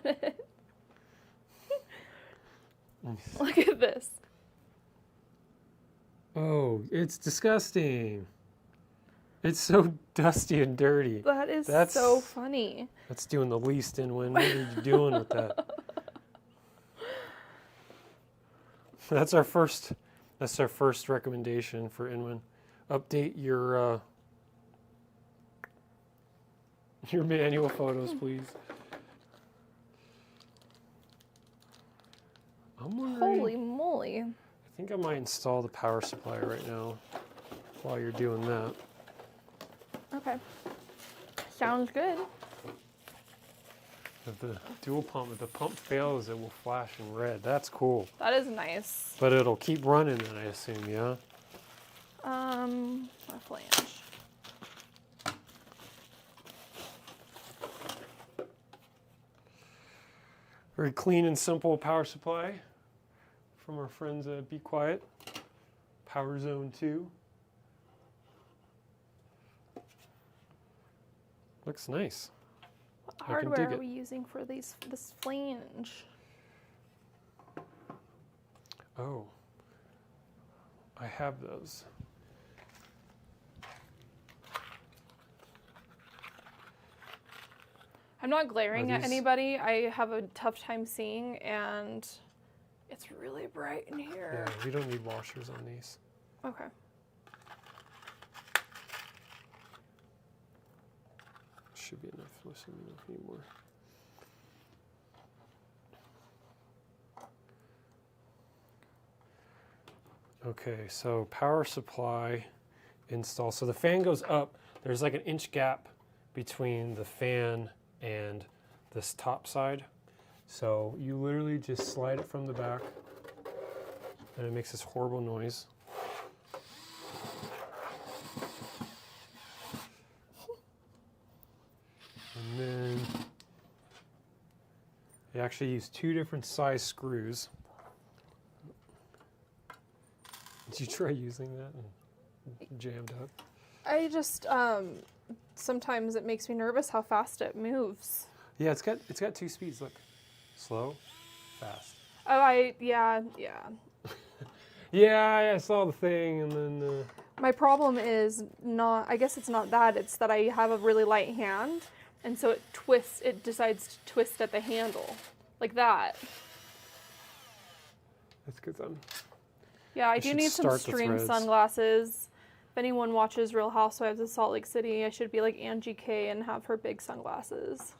it. Look at this. Oh, it's disgusting. It's so dusty and dirty. That is That's so funny. That's doing the least, Inwin. What are you doing with that? That's our first recommendation for Inwin. Update your manual photos, please. I'm wondering. Holy moly. I think I might install the power supply right now while you're doing that. Okay. Sounds good. If the dual pump, if the pump fails, it will flash in red. That's cool. That is nice. But it'll keep running then, I assume, yeah? A flange. Very clean and simple power supply from our friends at Be Quiet. Power Zone 2. Looks nice. What I can hardware dig are it. we using for this flange? Oh, I have those. I'm not glaring at these- anybody. I have a tough time seeing, and it's really bright in here. Yeah, we don't need washers on these. Okay. should be enough. There shouldn't be enough anymore. Okay, so power supply install. So the fan goes up. There's like an inch gap between the fan and this top side. So you literally just slide it from the back and it makes this horrible noise. And then they actually use 2 different size screws. Did you try using that and jammed up? I just sometimes it makes me nervous how fast it moves. Yeah, it's got 2 speeds. Look, slow, fast. Oh, yeah. Yeah, I saw the thing, and then. My problem is not. I guess it's not that. It's that I have a really light hand, and so it twists. It decides to twist at the handle, like that. That's because I'm. Yeah, I do should need some start the stream threads. sunglasses. If anyone watches Real Housewives of Salt Lake City, I should be like Angie K and have her big sunglasses.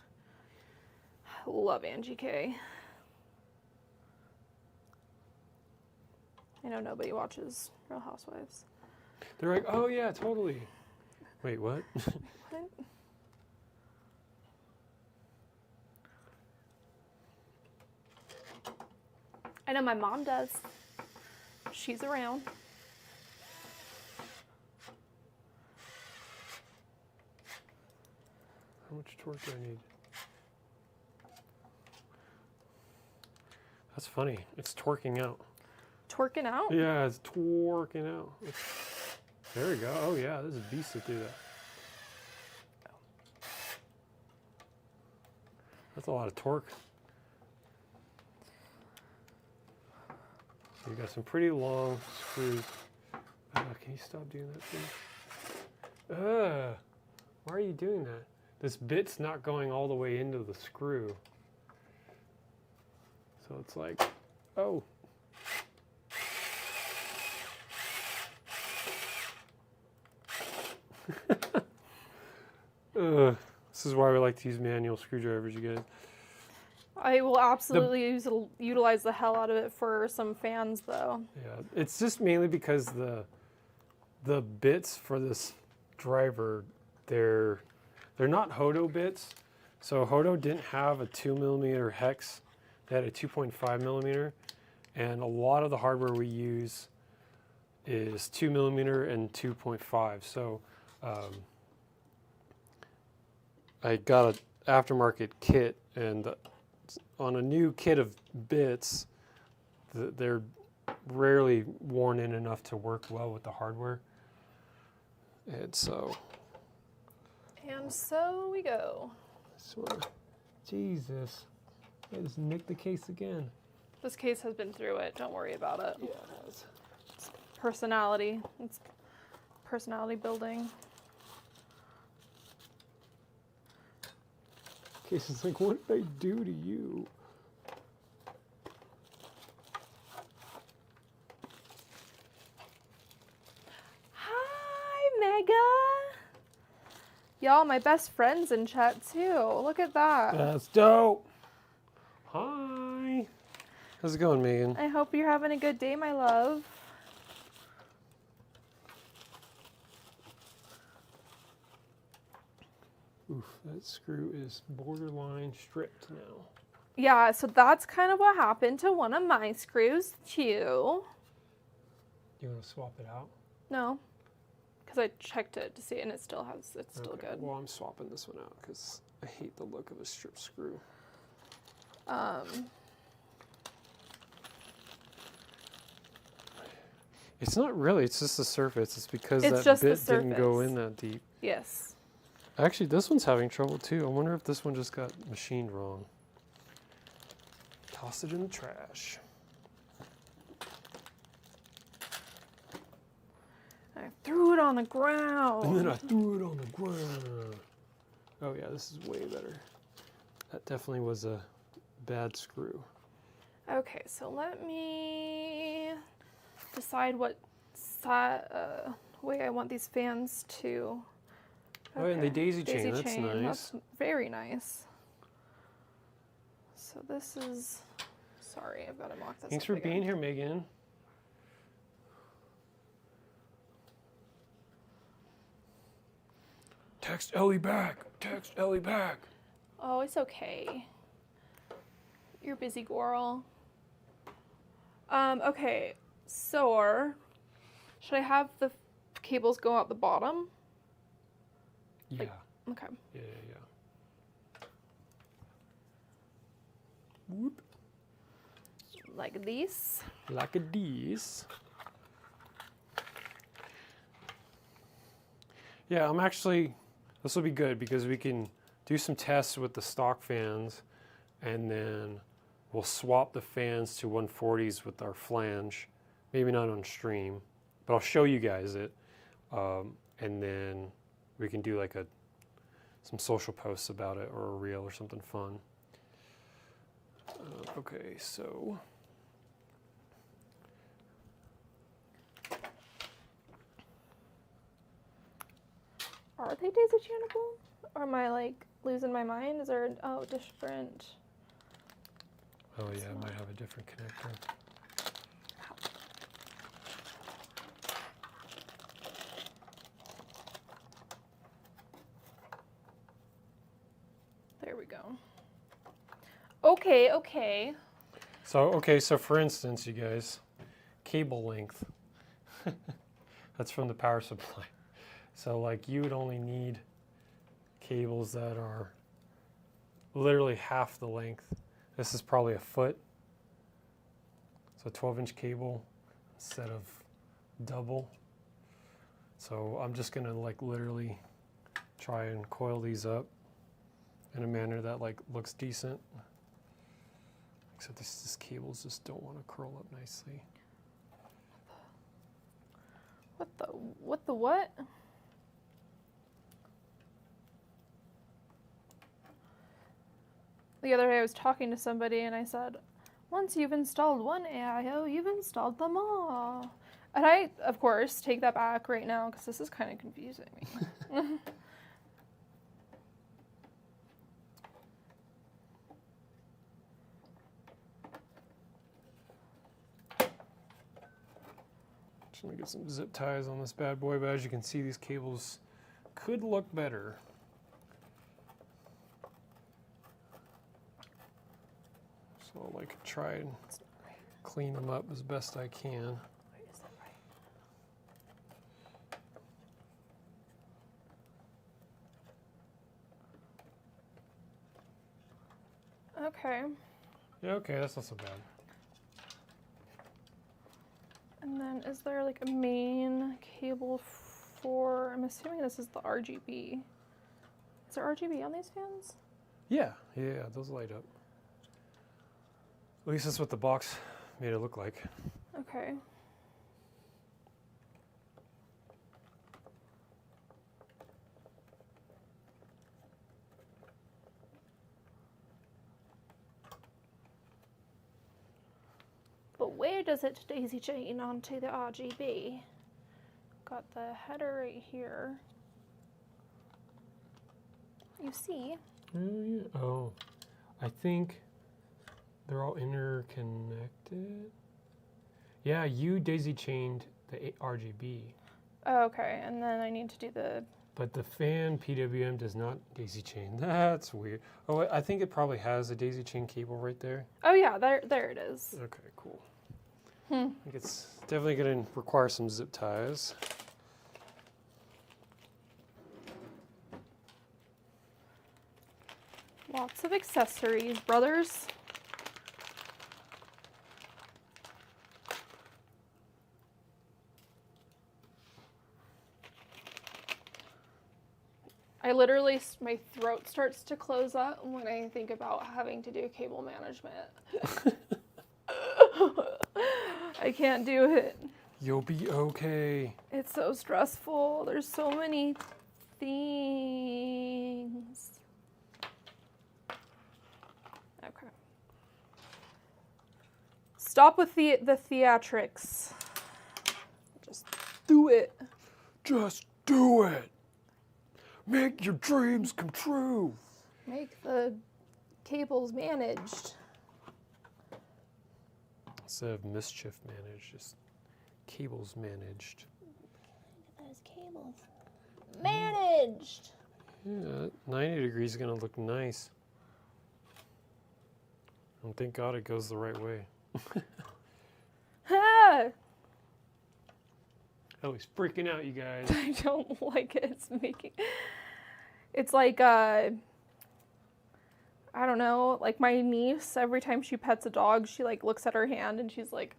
Love Angie K. I know nobody watches Real Housewives. They're like, oh yeah, totally. Wait, what? What? I know my mom does. She's around. How much torque do I need? That's funny. It's torquing out. Twerking out? Yeah, it's torquing out. There we go. Oh yeah, this is a beast to do that. That's a lot of torque. You got some pretty long screws. Can you stop doing that thing? Why are you doing that? This bit's not going all the way into the screw. So it's like, oh. This is why we like to use manual screwdrivers, you guys. I will absolutely utilize the hell out of it for some fans, though. Yeah, it's just mainly because the bits for this driver, they're not Hodo bits. So Hodo didn't have a 2mm hex; they had a 2.5mm, and a lot of the hardware we use is 2mm and 2.5. So I got an aftermarket kit, and on a new kit of bits, they're rarely worn in enough to work well with the hardware. And so we go. Jesus, I just nicked the case again. This case has been through it. Don't worry about it. Yeah, it has. Personality. It's personality building. Case is like, what did I do to you? Hi, Mega. Y'all, my best friend's in chat too. Look at that. That's dope. Hi. How's it going, Megan? I hope you're having a good day, my love. Oof, that screw is borderline stripped now. Yeah, so that's kind of what happened to one of my screws too. You want to swap it out? No, because I checked it to see, and it's still Okay, good. Well, I'm swapping this one out because I hate the look of a stripped screw. It's not really. It's just the surface. It's because It's that just the bit didn't go surface. in that deep. Yes. Actually, this one's having trouble too. I wonder if this one just got machined wrong. Toss it in the trash. I threw it on the ground. And then I threw it on the ground. Oh yeah, this is way better. That definitely was a bad screw. Okay, so let me decide what way I want these fans to Oh, and they Okay. daisy chain. That's nice. That's very nice. So this is. Sorry, I've got to mock this. Thanks up for again. being here, Megan. Text Ellie back. Text Ellie back. Oh, it's okay. You're busy, girl. Okay. So, should I have the cables go out the bottom? Yeah. Okay. Yeah. Whoop. Like these. Like a these. Yeah, I'm actually, this will be good because we can do some tests with the stock fans and then we'll swap the fans to 140s with our flange. Maybe not on stream, but I'll show you guys it. And then we can do like some social posts about it or a reel or something fun. Okay, so. Are they daisy chainable? Or am I like losing my mind? Is there different? Oh yeah, it might have a different connector. There we go. Okay. So for instance, you guys, cable length. That's from the power supply. So like you would only need cables that are literally half the length. This is probably a foot. So 12-inch cable instead of double. So I'm just gonna like literally try and coil these up in a manner that like looks decent. Except these cables just don't want to curl up nicely. What the what? The other day I was talking to somebody and I said, once you've installed one AIO, you've installed them all. And I, of course, take that back right now because this is kind of confusing me. Just gonna get some zip ties on this bad boy, but as you can see, these cables could look better. So I'll like try and clean them up as best I can. Okay. Yeah, okay, that's not so bad. And then is there like a main cable for, I'm assuming this is the RGB. Is there RGB on these fans? Yeah, those light up. At least that's what the box made it look like. Okay. But where does it daisy chain onto the RGB? Got the header right here. You see? Oh, I think they're all interconnected. Yeah, you daisy chained the RGB. Oh, okay, and then I need to do the... But the fan PWM does not daisy chain. That's weird. Oh, I think it probably has a daisy chain cable right there. Oh yeah, there it is. Okay, cool. I think it's definitely going to require some zip ties. Lots of accessories, brothers. I literally, my throat starts to close up when I think about having to do cable management. I can't do it. You'll be okay. It's so stressful. There's so many things. Okay. Stop with the theatrics. Just do it. Just do it. Make your dreams come true. Make the cables managed. Instead of mischief managed, just cables managed. Those cables managed. Yeah, 90 degrees is gonna look nice. And thank God it goes the right way. Ah! Oh, he's freaking out, you guys. I don't like it. It's making. It's like I don't know, like my niece, every time she pets a dog, she like looks at her hand and she's like,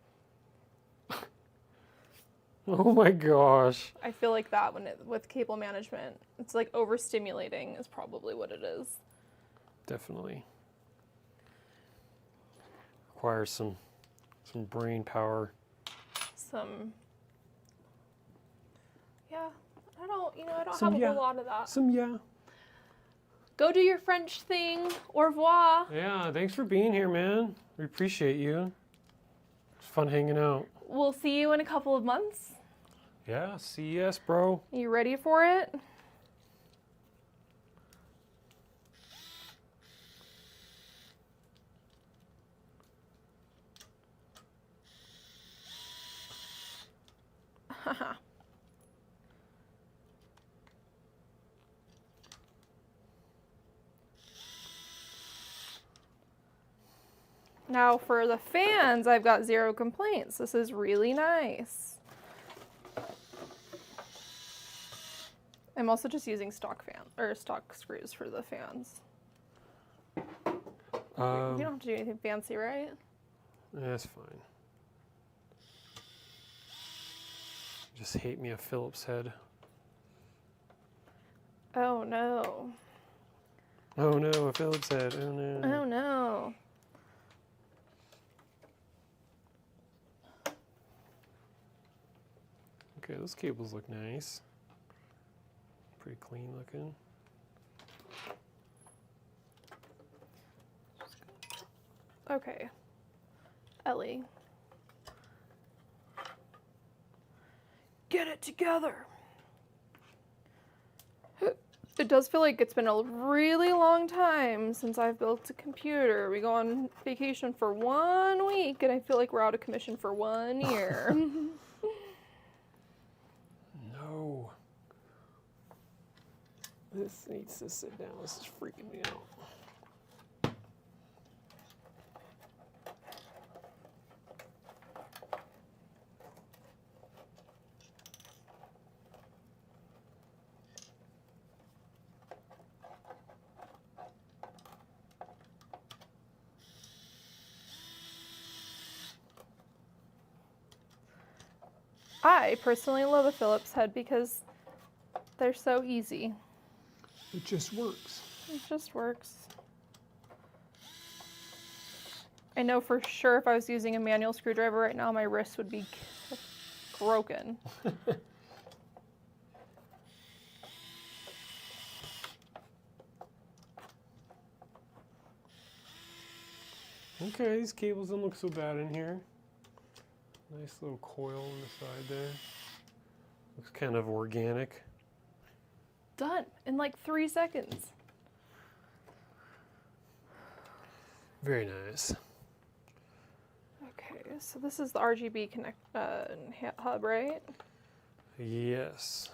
Oh my gosh. I feel like that with cable management. It's like overstimulating is probably what it is. Definitely. Requires some brain power. Yeah, I don't Some have a yeah. whole lot of that. Yeah. Go do your French thing. Au revoir. Yeah, thanks for being here, man. We appreciate you. It's fun hanging out. We'll see you in a couple of months. Yeah, CES, bro. You ready for it? Now for the fans, I've got 0 complaints. This is really nice. I'm also just using stock screws for the fans. You don't have to do anything fancy, right? That's fine. Just hate me a Phillips head. Oh no. Oh no, a Phillips head. Oh no. Oh no. Okay, those cables look nice. Pretty clean looking. Okay. Ellie. Get it together. It does feel like it's been a really long time since I've built a computer. We go on vacation for 1 week and I feel like we're out of commission for 1 year. No. This needs to sit down. This is freaking me out. I personally love a Phillips head because they're so easy. It just works. It just works. I know for sure if I was using a manual screwdriver right now, my wrist would be broken. Okay, these cables don't look so bad in here. Nice little coil on the side there. Looks kind of organic. Done in like 3 seconds. Very nice. Okay, so this is the RGB hub, right? Yes,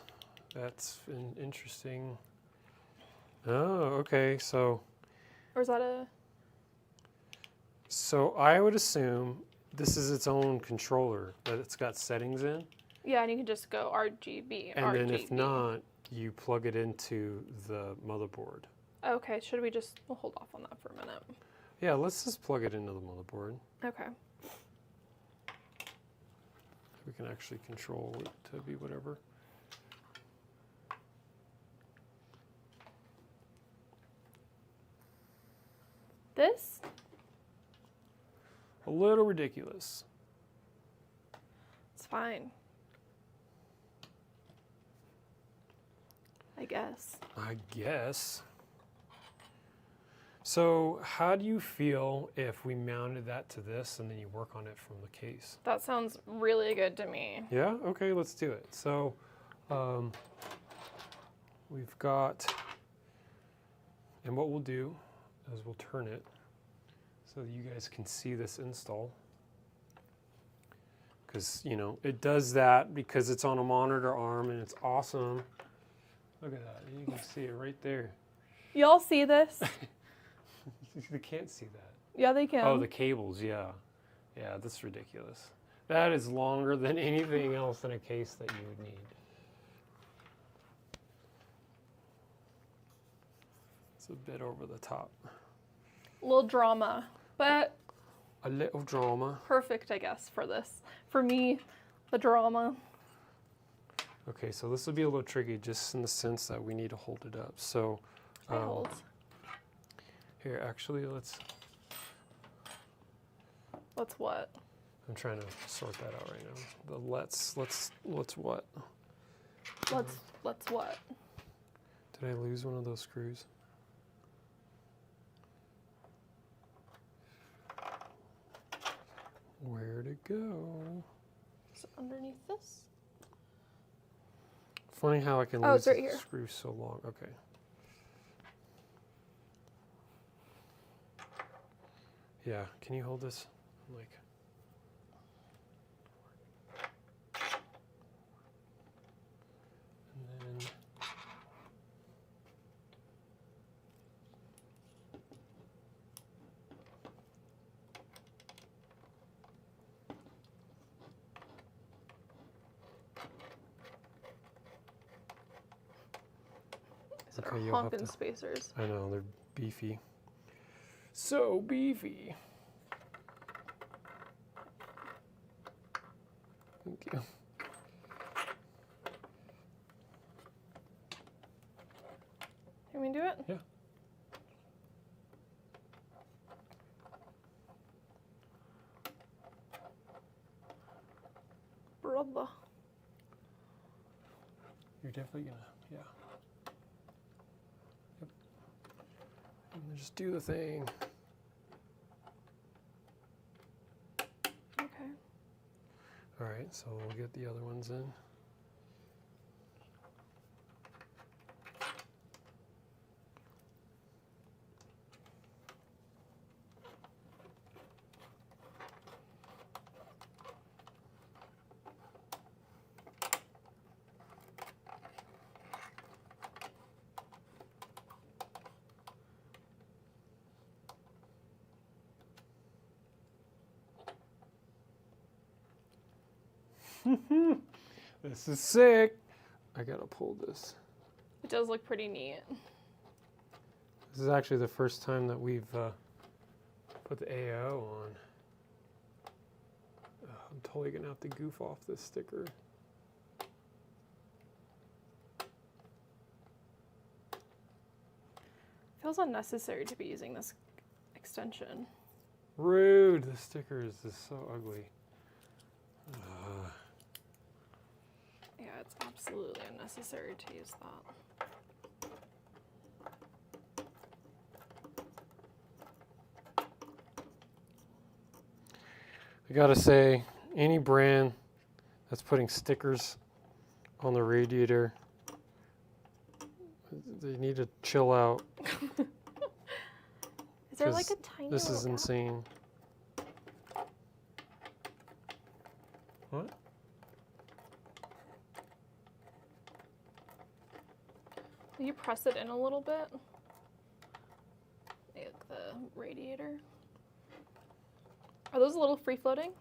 that's interesting. Oh, okay. So Or is that a... So I would assume this is its own controller that it's got settings in. Yeah, and you can just go RGB. And then if not, you plug it into the motherboard. Okay, should we just... We'll hold off on that for a minute. Yeah, let's just plug it into the motherboard. Okay. We can actually control it to be whatever. This? A little ridiculous. It's fine. I guess. I guess. So how do you feel if we mounted that to this and then you work on it from the case? That sounds really good to me. Yeah? Okay, let's do it. So we've got, and what we'll do is we'll turn it so that you guys can see this install. Because, you know, it does that because it's on a monitor arm and it's awesome. Look at that. You can see it right there. Y'all see this? They can't see that. Yeah, they can. Oh, the cables, yeah. Yeah, that's ridiculous. That is longer than anything else in a case that you would need. It's a bit over the top. Little drama, but A little drama. perfect, I guess, for this. For me, the drama. Okay, so this will be a little tricky just in the sense that we need to hold it up. So I hold. here, actually, let's, Let's what? I'm trying to sort that out right now. The let's what? Let's what? Did I lose one of those screws? Where'd it go? Is it underneath this? Funny how I can Oh, lose it's right a here. screw so long. Okay. Yeah, can you hold this? Like. And then. These are Okay, you'll have honkin' to- spacers. I know, they're beefy. So beefy. Thank you. Can we do it? Yeah. Brother. You're definitely gonna, yeah. Yep. And then just do the thing. Okay. All right, so we'll get the other ones in. This is sick. I gotta pull this. It does look pretty neat. This is actually the first time that we've put the AO on. I'm totally gonna have to goof off this sticker. Feels unnecessary to be using this extension. Rude. The sticker is just so ugly. Yeah, it's absolutely unnecessary to use that. I gotta say, any brand that's putting stickers on the radiator, they need to chill out. Is there 'Cause like a tiny This little is gap? insane. What? Will you press it in a little bit? Like the radiator. Are those a little free floating?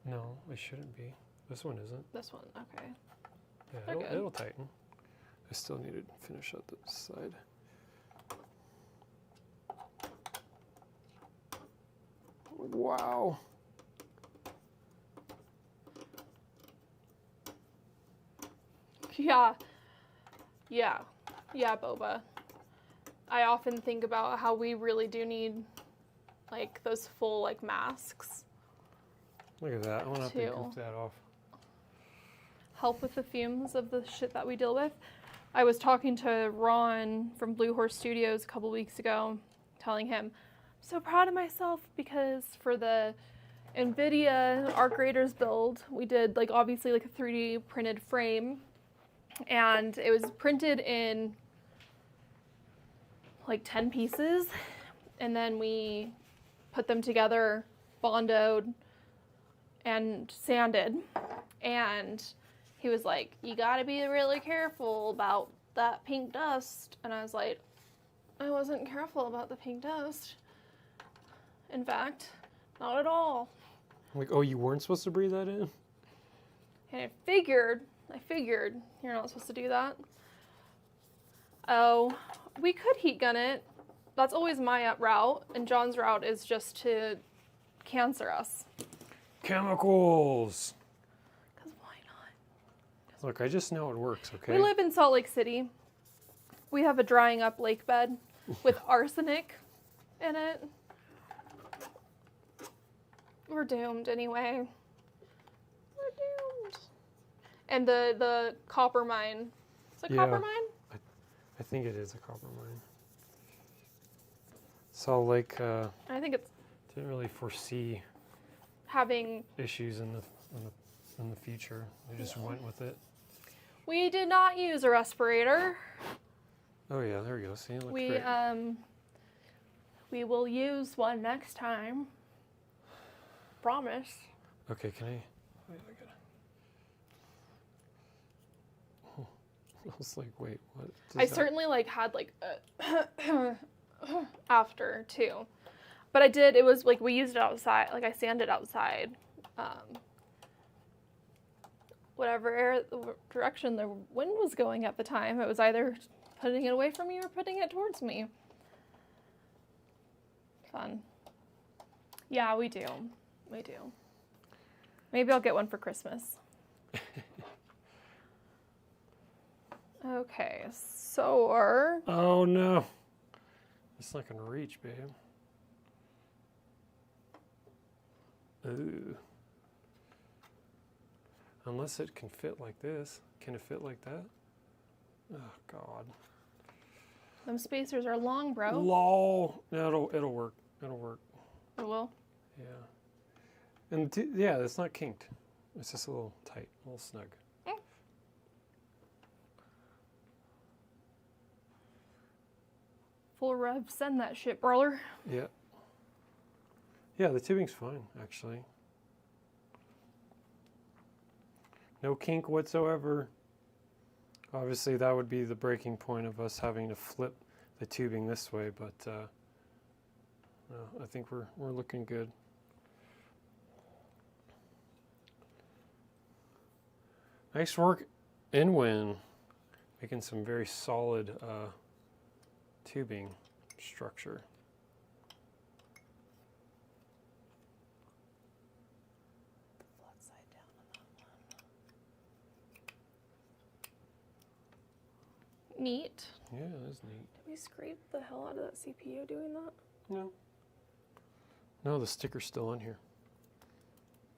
No, it shouldn't be. This one isn't. This one, okay. Yeah, They're good. it'll tighten. I still need to finish up the side. Wow. Yeah. Yeah. Yeah, Boba. I often think about how we really do need like those full like masks. Look at that. I want to have to Two. goof that off. Help with the fumes of the shit that we deal with. I was talking to Ron from Blue Horse Studios a couple weeks ago, telling him, I'm so proud of myself because for the NVIDIA Arc Raiders build, we did like obviously like a 3D printed frame And it was printed in like 10 pieces. And then we put them together, bondoed, and sanded. And he was like, you gotta be really careful about that pink dust. And I was like, I wasn't careful about the pink dust. In fact, not at all. I'm like, oh, you weren't supposed to breathe that in? And I figured you're not supposed to do that. Oh, we could heat gun it. That's always my route, and John's route is just to cancer us. Chemicals! Because why not? Look, I just know it works, okay? We live in Salt Lake City. We have a drying up lake bed with arsenic in it. We're doomed anyway. We're doomed. And the copper mine. Is it copper mine? I think it is a copper mine. So, like, I think it's didn't really foresee having issues in the future. They just went with it. We did not use a respirator. Oh yeah, there we go. See, it looks We great. we will use one next time. Promise. Okay, can I? Wait, I was like, wait, what? I certainly like had like after too, but I did. It was like we used it outside. Like I sanded outside. Whatever direction the wind was going at the time, it was either putting it away from me or putting it towards me. Fun. Yeah, we do. We do. Maybe I'll get one for Christmas. Okay, so Oh no, it's not gonna reach, babe. Ooh. Unless it can fit like this. Can it fit like that? Oh God. them spacers are long, bro. Lol. No, it'll work. It'll work. It will. Yeah. And yeah, it's not kinked. It's just a little tight, a little snug. Full rev, send that shit, brawler. Yeah. Yeah, the tubing's fine, actually. No kink whatsoever. Obviously, that would be the breaking point of us having to flip the tubing this way, but no, I think we're looking good. Nice work, InWin, making some very solid tubing structure. Flat side down on that one. Neat. Yeah, that's neat. Did we scrape the hell out of that CPU doing that? No. No, the sticker's still on here.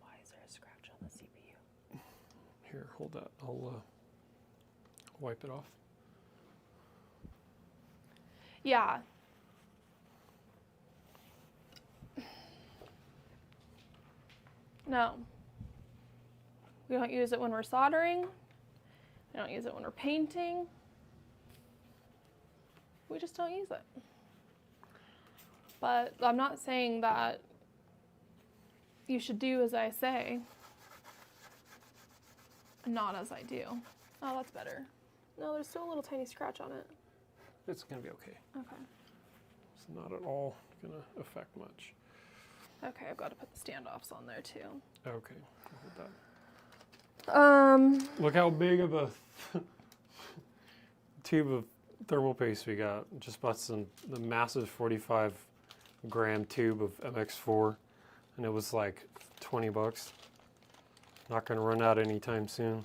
Why is there a scratch on the CPU? Here, hold that. I'll wipe it off. Yeah. No. We don't use it when we're soldering. We don't use it when we're painting. We just don't use it. But I'm not saying that you should do as I say, not as I do. Oh, that's better. No, there's still a little tiny scratch on it. It's going to be okay. Okay. It's not at all going to affect much. Okay, I've got to put the standoffs on there too. Okay, hold that. Um, Look how big of a tube of thermal paste we got. Just bought the massive 45-gram tube of MX4, and it was like $20. Not going to run out anytime soon.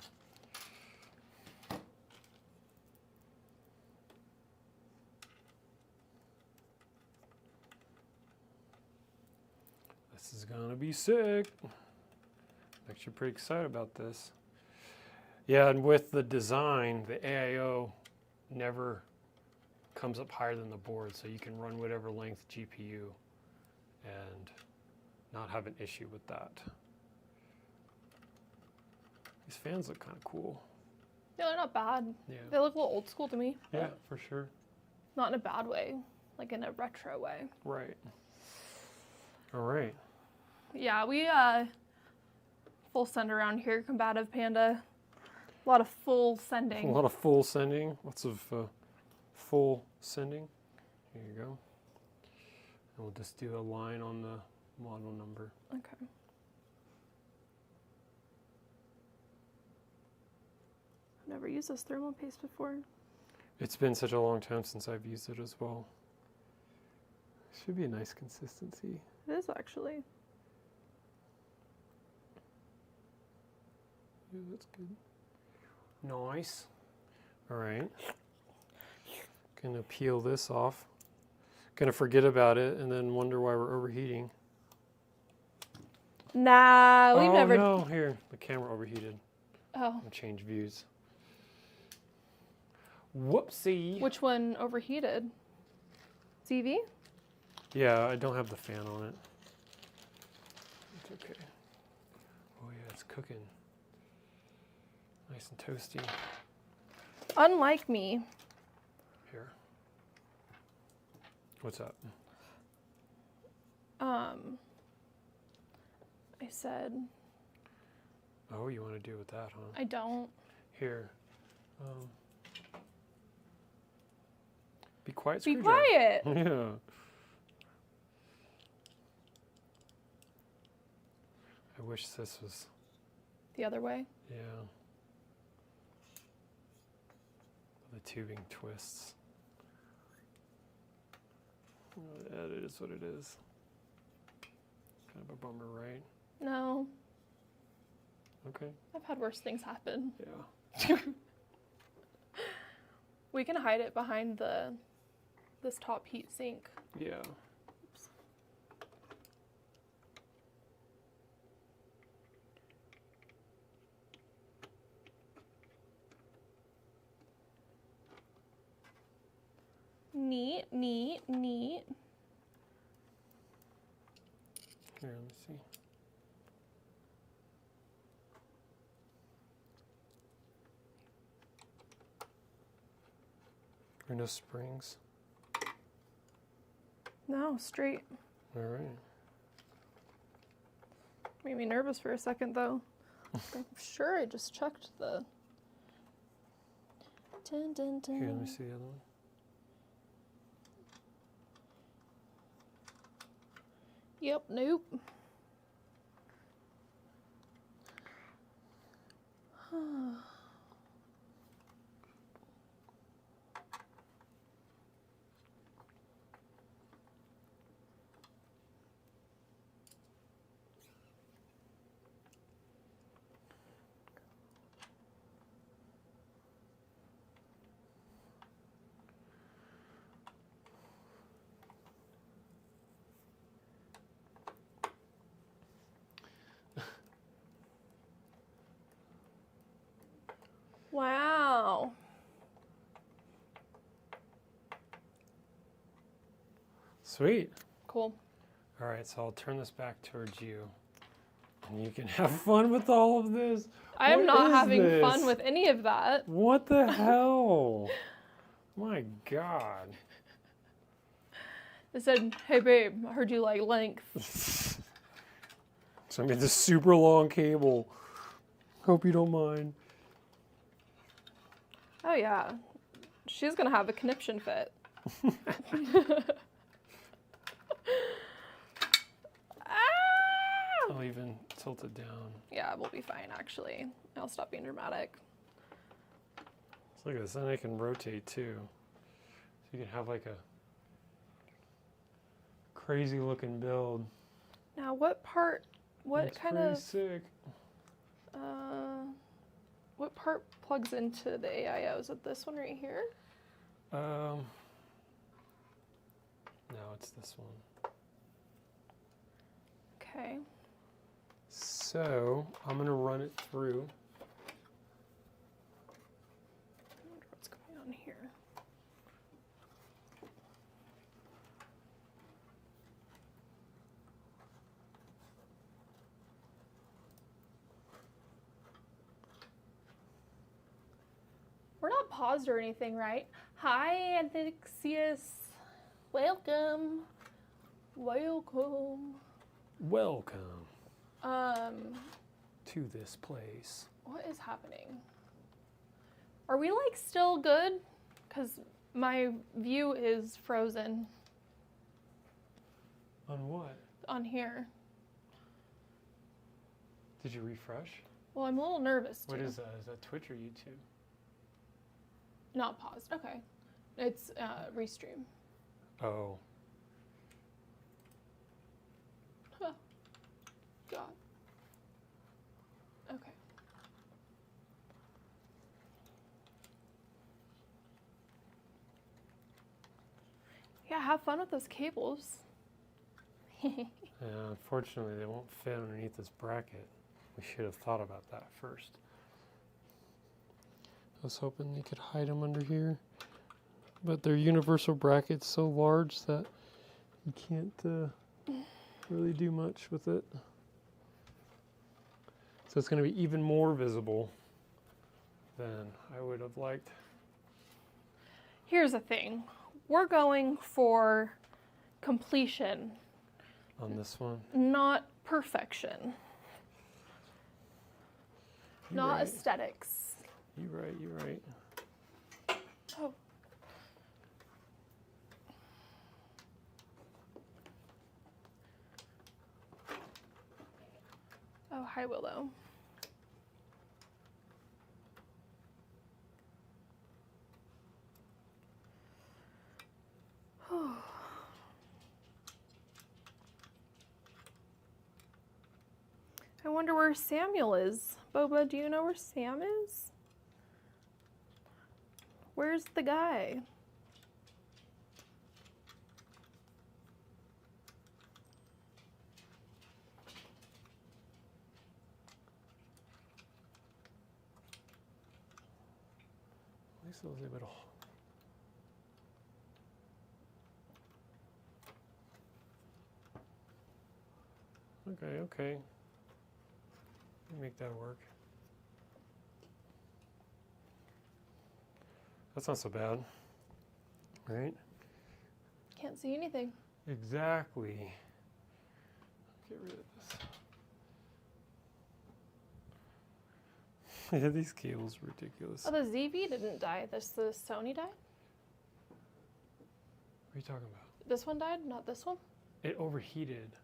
This is going to be sick. Actually pretty excited about this. Yeah, and with the design, the AIO never comes up higher than the board, so you can run whatever length GPU and not have an issue with that. These fans look kind of cool. Yeah, they're not bad. Yeah. They look a little old school to me. Yeah, for sure. Not in a bad way, like in a retro way. Right. All right. Yeah, we full send around here, combative panda. A lot of full A sending. lot of full sending. Lots of full sending. Here you go. And we'll just do a line on the model number. Okay. I've never used this thermal paste before. It's been such a long time since I've used it as well. Should be a nice consistency. It is actually. Yeah, that's good. Nice. All right. Gonna peel this off. Gonna forget about it and then wonder why we're overheating. Nah, we've oh never. no! Here, the camera overheated. Oh. I'll change views. Whoopsie. Which one overheated? TV? Yeah, I don't have the fan on it. It's okay. Oh yeah, it's cooking. Nice and toasty. Unlike me, Here. What's up? I said Oh, you want to deal with that, huh? I don't. Here. Be quiet, Be screwdriver. quiet. Yeah. I wish this was, The other way. yeah. The tubing twists. Well, it is what it is. Kind of a bummer, right? No, Okay. I've had worse things happen. Yeah. We can hide it behind this top heat sink. Yeah. Neat, neat, neat. Here, let me see. Are no springs? No, straight. All right. Made me nervous for a second though. I'm sure I just checked the. Dun, dun, dun. Here, let me see the other one. Yep, nope. Wow. Sweet. Cool. All right, so I'll turn this back towards you. And you can have fun with all of this. I am What not is having this? fun with any of that. What the hell? My God. I said, hey babe, I heard you like length. So I made this super long cable. Hope you don't mind. Oh yeah. She's gonna have a conniption fit. Ah! I'll even tilt it down. Yeah, we'll be fine actually. I'll stop being dramatic. So look at this, then I can rotate too. So you can have like a crazy looking build. Now what part, what It's kind pretty of, sick. what part plugs into the AIO? Is it this one right here? No, it's this one. Okay. So I'm gonna run it through. I wonder what's going on here. paused or anything, right? Hi, Antixius. Welcome. Welcome. Welcome Um, to this place. what is happening? Are we like still good? Because my view is frozen On what? on here. Did you refresh? Well, I'm a little nervous too. What is that? Is that Twitch or YouTube? Not paused. Okay. It's restream. Oh. Huh. God. Okay. Yeah, have fun with those cables. Unfortunately, they won't fit underneath this bracket. We should have thought about that first. I was hoping they could hide them under here, but they're universal brackets so large that you can't really do much with it. So it's going to be even more visible than I would have liked. Here's the thing. We're going for completion, On this one, not perfection. You Not right. aesthetics. You're right. Oh. Oh, hi, Willow. I wonder where Samuel is. Boba, do you know where Sam is? Where's the guy? At least I was able to. Okay. Make that work. That's not so bad, right? Can't see anything. Exactly. Get rid of this. Yeah, these cables are ridiculous. Oh, the ZV didn't die. The Sony died? What are you talking about? This one died, not this one? It overheated.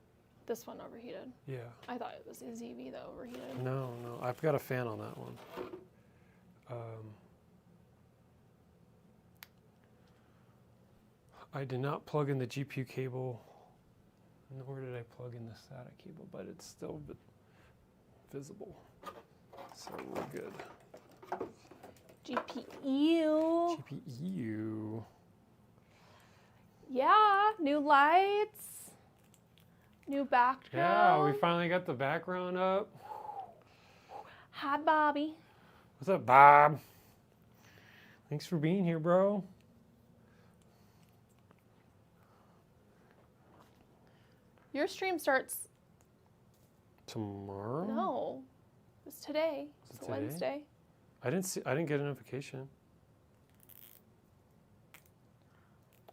This one overheated. Yeah. I thought it was the ZV that overheated. No. I've got a fan on that one. I did not plug in the GPU cable, nor did I plug in the SATA cable, but it's still visible. So we're good. GPU. GPU. Yeah, new lights. New background. Yeah, we finally got the background up. Hi, Bobby. What's up, Bob? Thanks for being here, bro. Your stream starts Tomorrow? No. It's today. Is it It's a today? Wednesday. I didn't get a notification.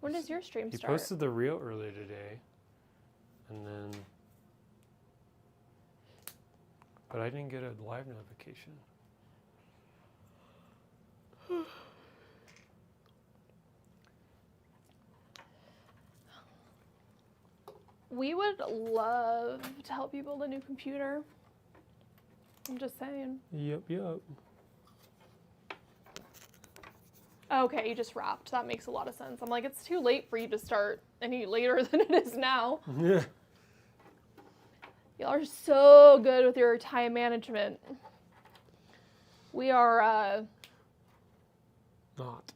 When does your stream He start? posted the reel earlier today. And then but I didn't get a live notification. We would love to help you build a new computer. I'm just saying. Yep. Okay, you just wrapped. That makes a lot of sense. I'm like, it's too late for you to start any later than it is now. Yeah. Y'all are so good with your time management. We are Not.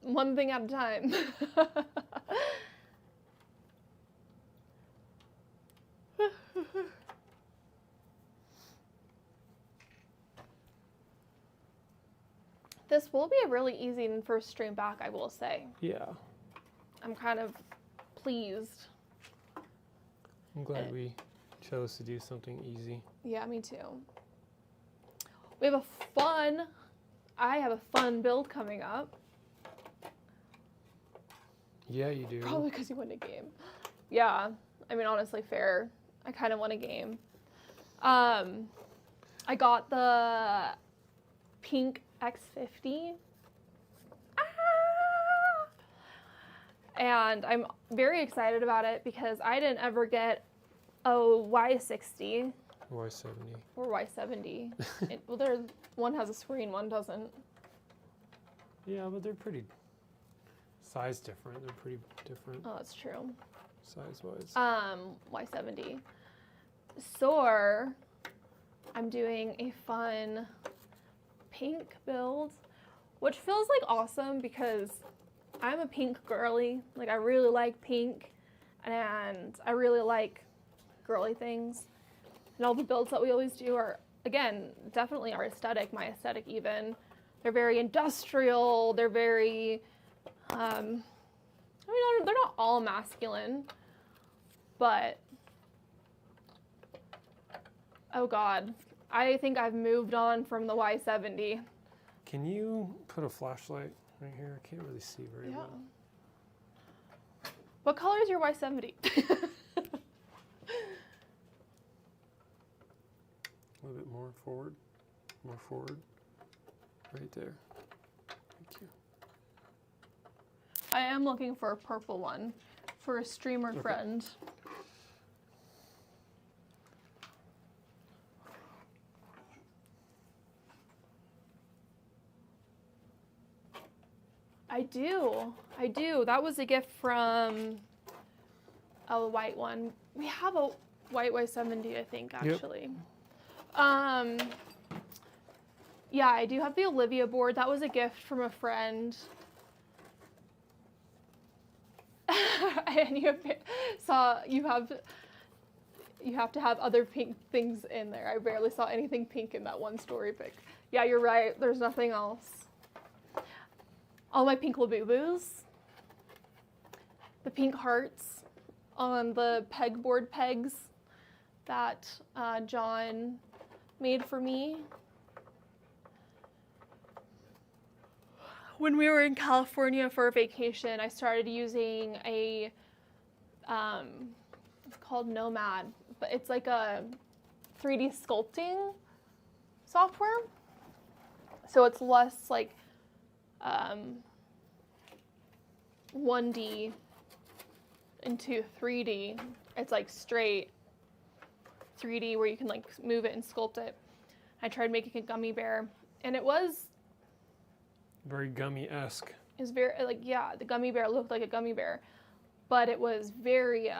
one thing at a time. This will be a really easy first stream back, I will say. Yeah. I'm kind of pleased. I'm glad we chose to do something easy. Yeah, me too. We have a fun I have a fun build coming up. Yeah, you do. Probably because you won a game. Yeah, I mean, honestly, fair. I kind of won a game. I got the pink X50. And I'm very excited about it because I didn't ever get a Y60 Y70. or Y70. One has a screen, one doesn't. Yeah, but they're pretty size different. They're pretty different Oh, that's true. size-wise. Y70. So I'm doing a fun pink build, which feels like awesome because I'm a pink girly. Like, I really like pink, and I really like girly things. And all the builds that we always do are, again, definitely our aesthetic, my aesthetic even. They're very industrial. They're very, I mean, they're not all masculine, but, oh God, I think I've moved on from the Y70. Can you put a flashlight right here? I can't really see very well. What color is your Y70? A little bit more forward. More forward. Right there. Thank you. I am looking for a purple one for a streamer friend. I do. That was a gift from a white one. We have a white Y70, I think, actually. Yeah, I do have the Olivia board. That was a gift from a friend. And you have to have other pink things in there. I barely saw anything pink in that one story pic. Yeah, you're right. There's nothing else. All my pink Labubu's. The pink hearts on the pegboard pegs that John made for me. When we were in California for a vacation, I started using a, it's called Nomad, but it's like a 3D sculpting software. So it's less like 1D into 3D. It's like straight 3D where you can like move it and sculpt it. I tried making a gummy bear, and it was Very gummy-esque. very like, yeah, the gummy bear looked like a gummy bear, but it was very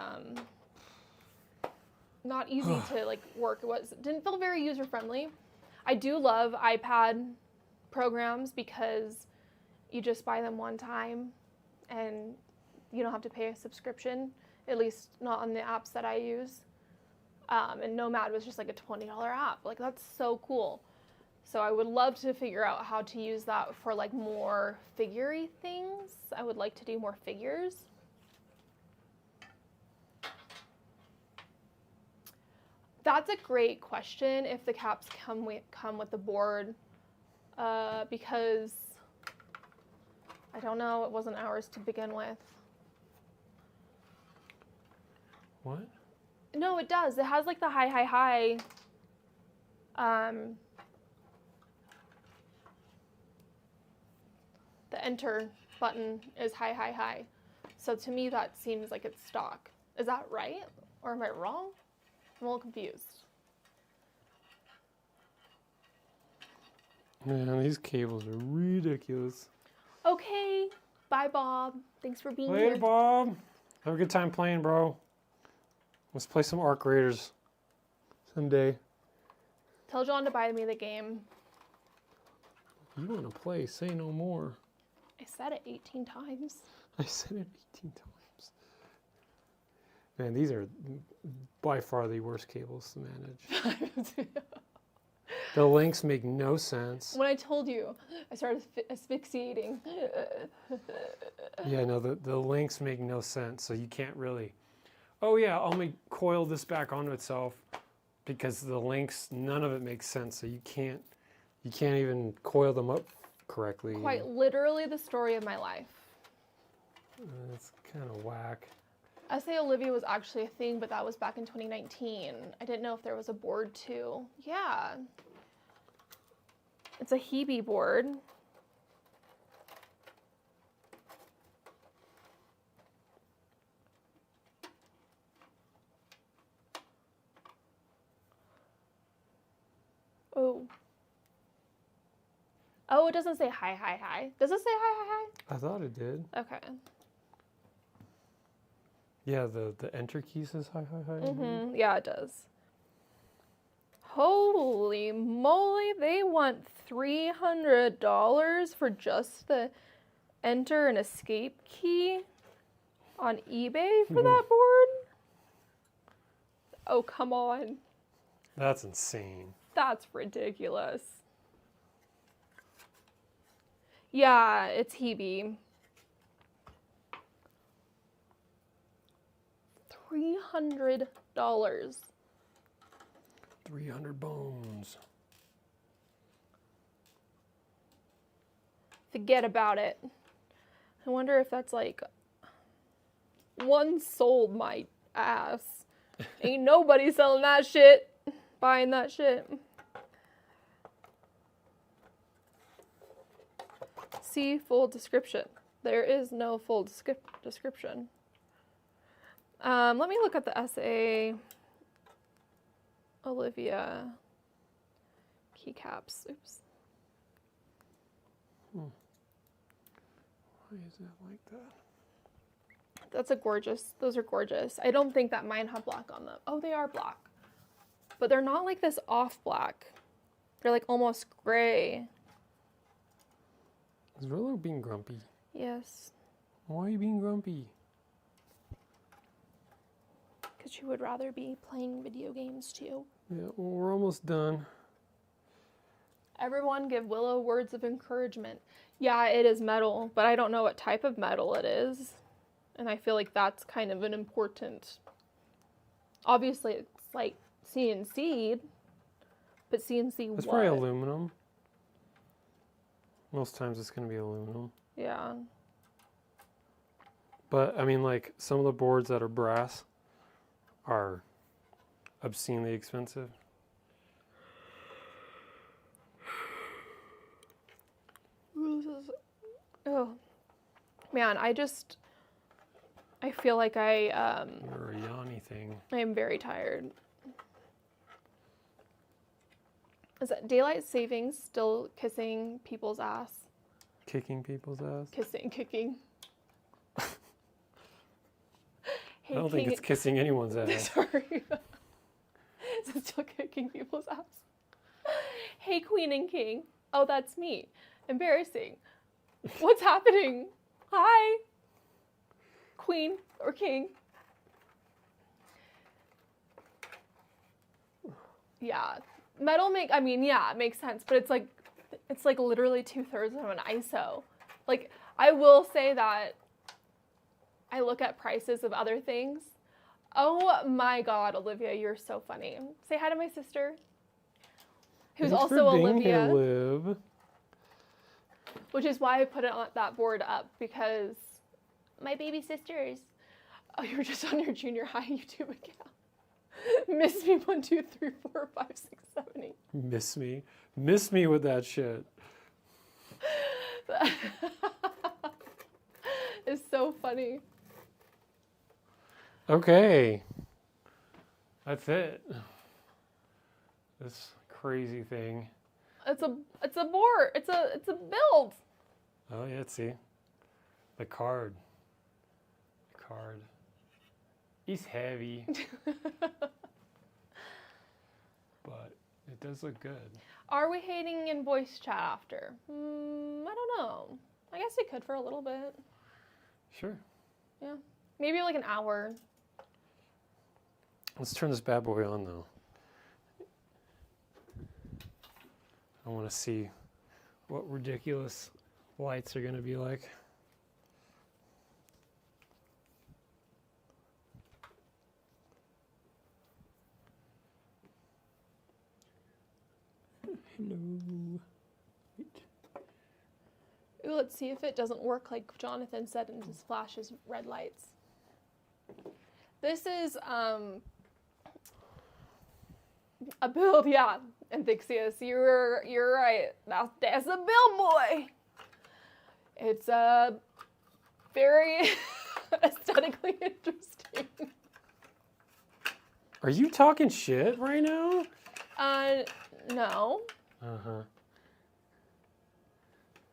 not easy to like work. It didn't feel very user friendly. I do love iPad programs because you just buy them one time and you don't have to pay a subscription, at least not on the apps that I use. And Nomad was just like a $20 app. Like, that's so cool. So I would love to figure out how to use that for like more figure-y things. I would like to do more figures. That's a great question if the caps come with the board, because I don't know, it wasn't ours to begin with. What? No, it does. It has like the hi. The enter button is hi. So to me, that seems like it's stock. Is that right? Or am I wrong? I'm a little confused. Man, these cables are ridiculous. Okay. Bye, Bob. Thanks for being Later, here. Bob. Have a good time playing, bro. Let's play some Arc Raiders someday. Tell John to buy me the game. You want to play? Say no more. I said it 18 times. I said it 18 times. Man, these are by far the worst cables to manage. The links make no sense. When I told you, I started asphyxiating. Yeah, no, the links make no sense, so you can't really... Oh yeah, I'll coil this back onto itself because the links, none of it makes sense, so you can't even coil them up correctly. Quite literally the story of my life. It's kind of whack. SA Olivia was actually a thing, but that was back in 2019. I didn't know if there was a board too. Yeah. It's a Hebe board. Oh. Oh, it doesn't say hi, hi, hi. Does it say hi, hi, I thought it did. hi? Okay. Yeah, the enter key says hi, hi, hi. Mm-hmm. Yeah, it does. Holy moly, they want $300 for just the enter and escape key on eBay for that board? Oh, come on. That's insane. That's ridiculous. Yeah, it's Hebe. $300. 300 bones. Forget about it. I wonder if that's like one sold my ass. Ain't nobody selling that shit, buying that shit. See full description. There is no full description. Let me look at the SA Olivia keycaps. Oops. Why is it like that? That's a gorgeous. Those are gorgeous. I don't think that mine have black on them. Oh, they are black. But they're not like this off black. They're like almost gray. Is Rolo being grumpy? Yes. Why are you being grumpy? Because you would rather be playing video games too. Yeah, well, we're almost done. Everyone give Willow words of encouragement. Yeah, it is metal, but I don't know what type of metal it is. And I feel like that's kind of an important... Obviously, it's like CNC, but CNC It's what? probably aluminum. Most times it's going to be aluminum. Yeah. But, I mean, like, some of the boards that are brass are obscenely expensive. Oh. Man, I feel like You're a yawny thing. I am very tired. Is that daylight savings still kissing people's ass? Kicking people's ass? Kicking. Hey, I don't think it's kissing anyone's ass. Sorry. Is it still kicking people's ass? Hey, Queen and King. Oh, that's me. Embarrassing. What's happening? Hi. Queen or King. Yeah. Metal it makes sense, but it's like literally 2/3 of an ISO. Like, I will say that I look at prices of other things. Oh my God, Olivia, you're so funny. Say hi to my sister, who's Thanks also for being Olivia, here, Liv. which is why I put it on that board up, because my baby sisters. Oh, you're just on your junior high YouTube account. Miss me 1, 2, 3, 4, 5, 6, 7, 8. Miss me with that shit. It's so funny. Okay. That's it. This crazy thing. It's a board. It's a build. Oh, yeah, let's see. The card. He's heavy. But it does look good. Are we hating in voice chat after? I don't know. I guess we could for a little bit. Sure. Yeah. Maybe like an hour. Let's turn this bad boy on, though. I want to see what ridiculous lights are going to be like. Hello. Wait. Ooh, let's see if it doesn't work like Jonathan said and just flashes red lights. This is a build, yeah. Anthixius, you're right. That's a build, boy. It's very aesthetically interesting. Are you talking shit right now? No. Uh-huh.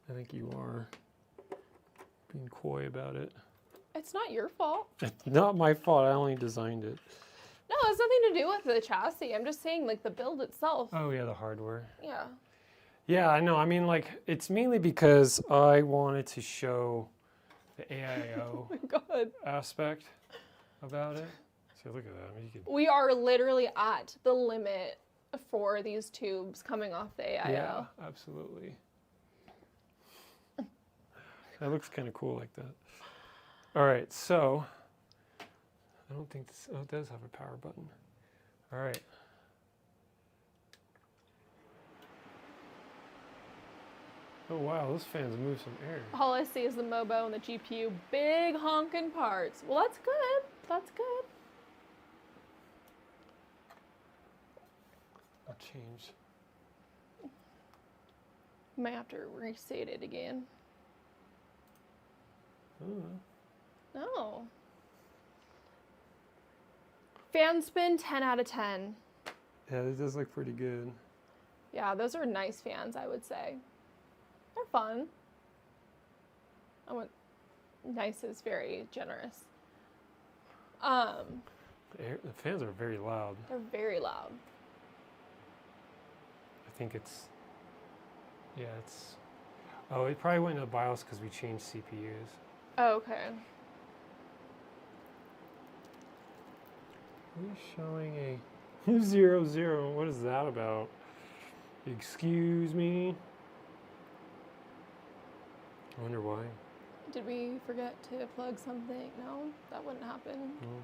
I think you are being coy about it. It's not your fault. It's not my fault. I only designed it. No, it has nothing to do with the chassis. I'm just saying, like, the build itself. Oh, yeah, the hardware. Yeah. Yeah, I know. I mean, like, it's mainly because I wanted to show the AIO Oh my god. aspect about it. So look at that. I mean, you can... We are literally at the limit for these tubes coming off the AIO. Yeah, absolutely. That looks kind of cool like that. All right, so I don't think this, oh, it does have a power button. All right. Oh wow, those fans move some air. All I see is the Mobo and the GPU, big honking parts. Well, that's good. That's good. I'll change. Might have to restate it again. Oh. No. Fan spin, 10 out of 10. Yeah, it does look pretty good. Yeah, those are nice fans, I would say. They're fun. I want nice is very generous. The fans are very loud. They're very loud. I think it's, yeah, it's, oh, it probably went into BIOS because we changed CPUs. Oh, okay. We're showing a 00. What is that about? Excuse me? I wonder why. Did we forget to plug something? No, that wouldn't happen. Oh.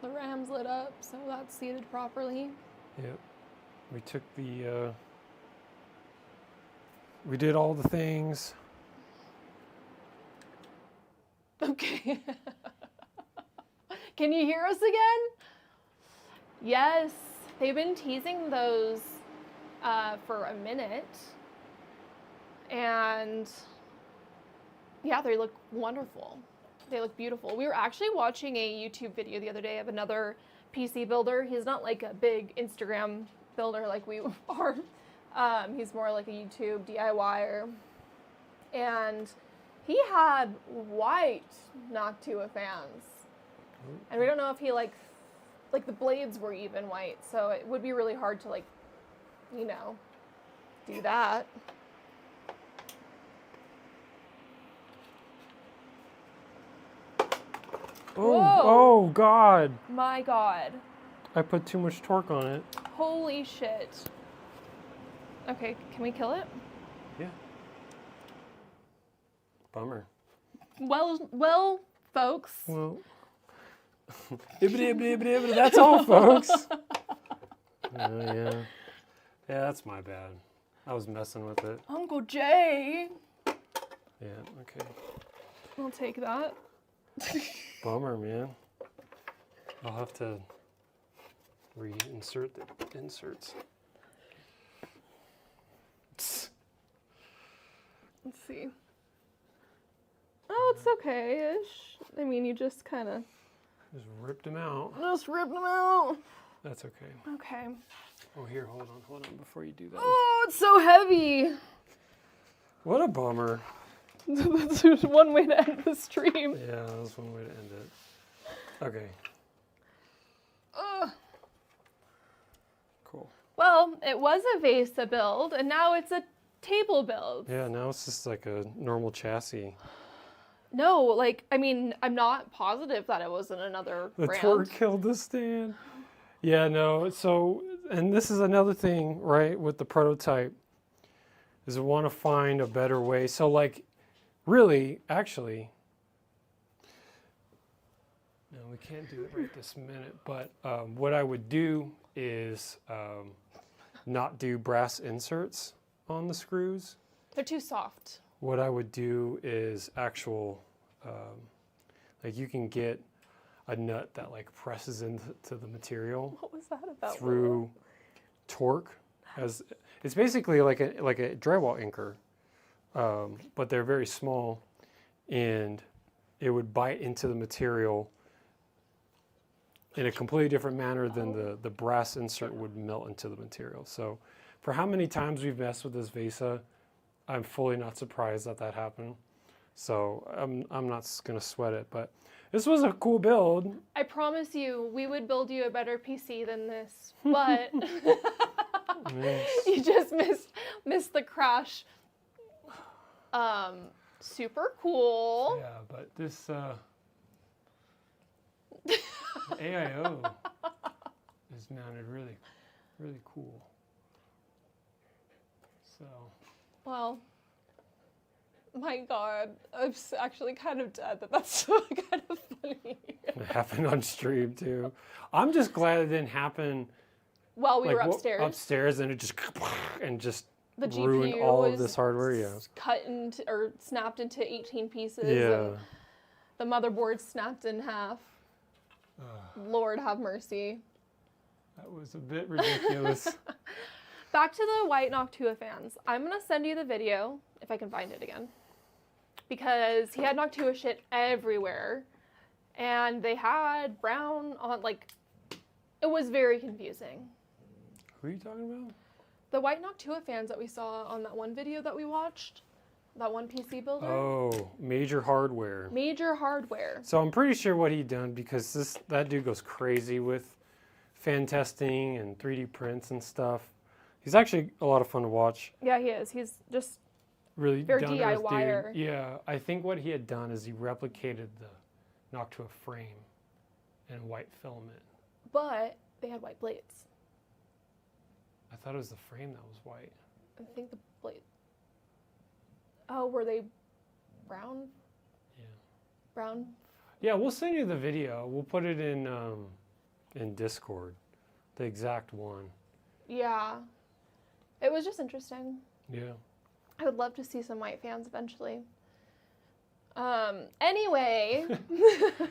The RAM's lit up, so that's seated properly. Yep. We took the, we did all the things. Okay. Can you hear us again? Yes, they've been teasing those for a minute. And yeah, they look wonderful. They look beautiful. We were actually watching a YouTube video the other day of another PC builder. He's not like a big Instagram builder like we are. He's more like a YouTube DIYer. And he had white Noctua fans. And we don't know if he like the blades were even white. So it would be really hard to do that. Oh, Whoa. oh God. My God. I put too much torque on it. Holy shit. Okay, can we kill it? Yeah. Bummer. Well, folks. Well, that's all, folks. Yeah. Yeah, that's my bad. I was messing with it. Uncle Jay. Yeah, okay. I'll take that. Bummer, man. I'll have to reinsert the inserts. Let's see. Oh, it's okay-ish. I mean, you just kind of... Just ripped them out. Just ripped them out. That's okay. Okay. Oh, here, hold on before you do that. Oh, it's so heavy. What a bummer. That's just one way to end the stream. Yeah, that's one way to end it. Okay. Cool. Well, it was a Vesa build, and now it's a table build. Yeah, now it's just like a normal chassis. No, like, I mean, I'm not positive that it wasn't another The brand. torque killed the stand. Yeah, no, so, and this is another thing, right, with the prototype, is I want to find a better way. So, like, really, actually, no, we can't do it right this minute, but what I would do is not do brass inserts on the screws. They're too soft. What I would do is actual, like you can get a nut that like presses into the material What was that about? through torque. As it's basically like a drywall anchor, but they're very small, and it would bite into the material in a completely different manner than the brass insert would melt into the material. So for how many times we've messed with this Vesa, I'm fully not surprised that happened. So I'm not going to sweat it, but this was a cool build. I promise you, we would build you a better PC than this, but you just missed the crash. Super cool. Yeah, but this AIO is mounted really, really cool. So. Well, my God, I'm actually kind of dead. That's so kind of funny. It happened on stream too. I'm just glad it didn't happen While we like were upstairs. Upstairs, and it just The ruined GPU all of was this hardware. Yeah. cut into or snapped into 18 pieces. Yeah. And the motherboard snapped in half. Lord have mercy. That was a bit ridiculous. Back to the white Noctua fans. I'm going to send you the video, if I can find it again. Because he had Noctua shit everywhere. And they had brown on, like, it was very confusing. Who are you talking about? The white Noctua fans that we saw on that one video that we watched, that one PC builder. Oh, Major Hardware. Major Hardware. So I'm pretty sure what he done, because that dude goes crazy with fan testing and 3D prints and stuff. He's actually a lot of fun to watch. Yeah, he is. He's just Really very down-to-earth DIY-er. dude. Yeah, I think what he had done is he replicated the Noctua frame in white filament. But they had white blades. I thought it was the frame that was white. I think the blade. Oh, were they brown? Yeah. Brown? Yeah, we'll send you the video. We'll put it in Discord, the exact one. Yeah. It was just interesting. Yeah. I would love to see some white fans eventually. Anyway.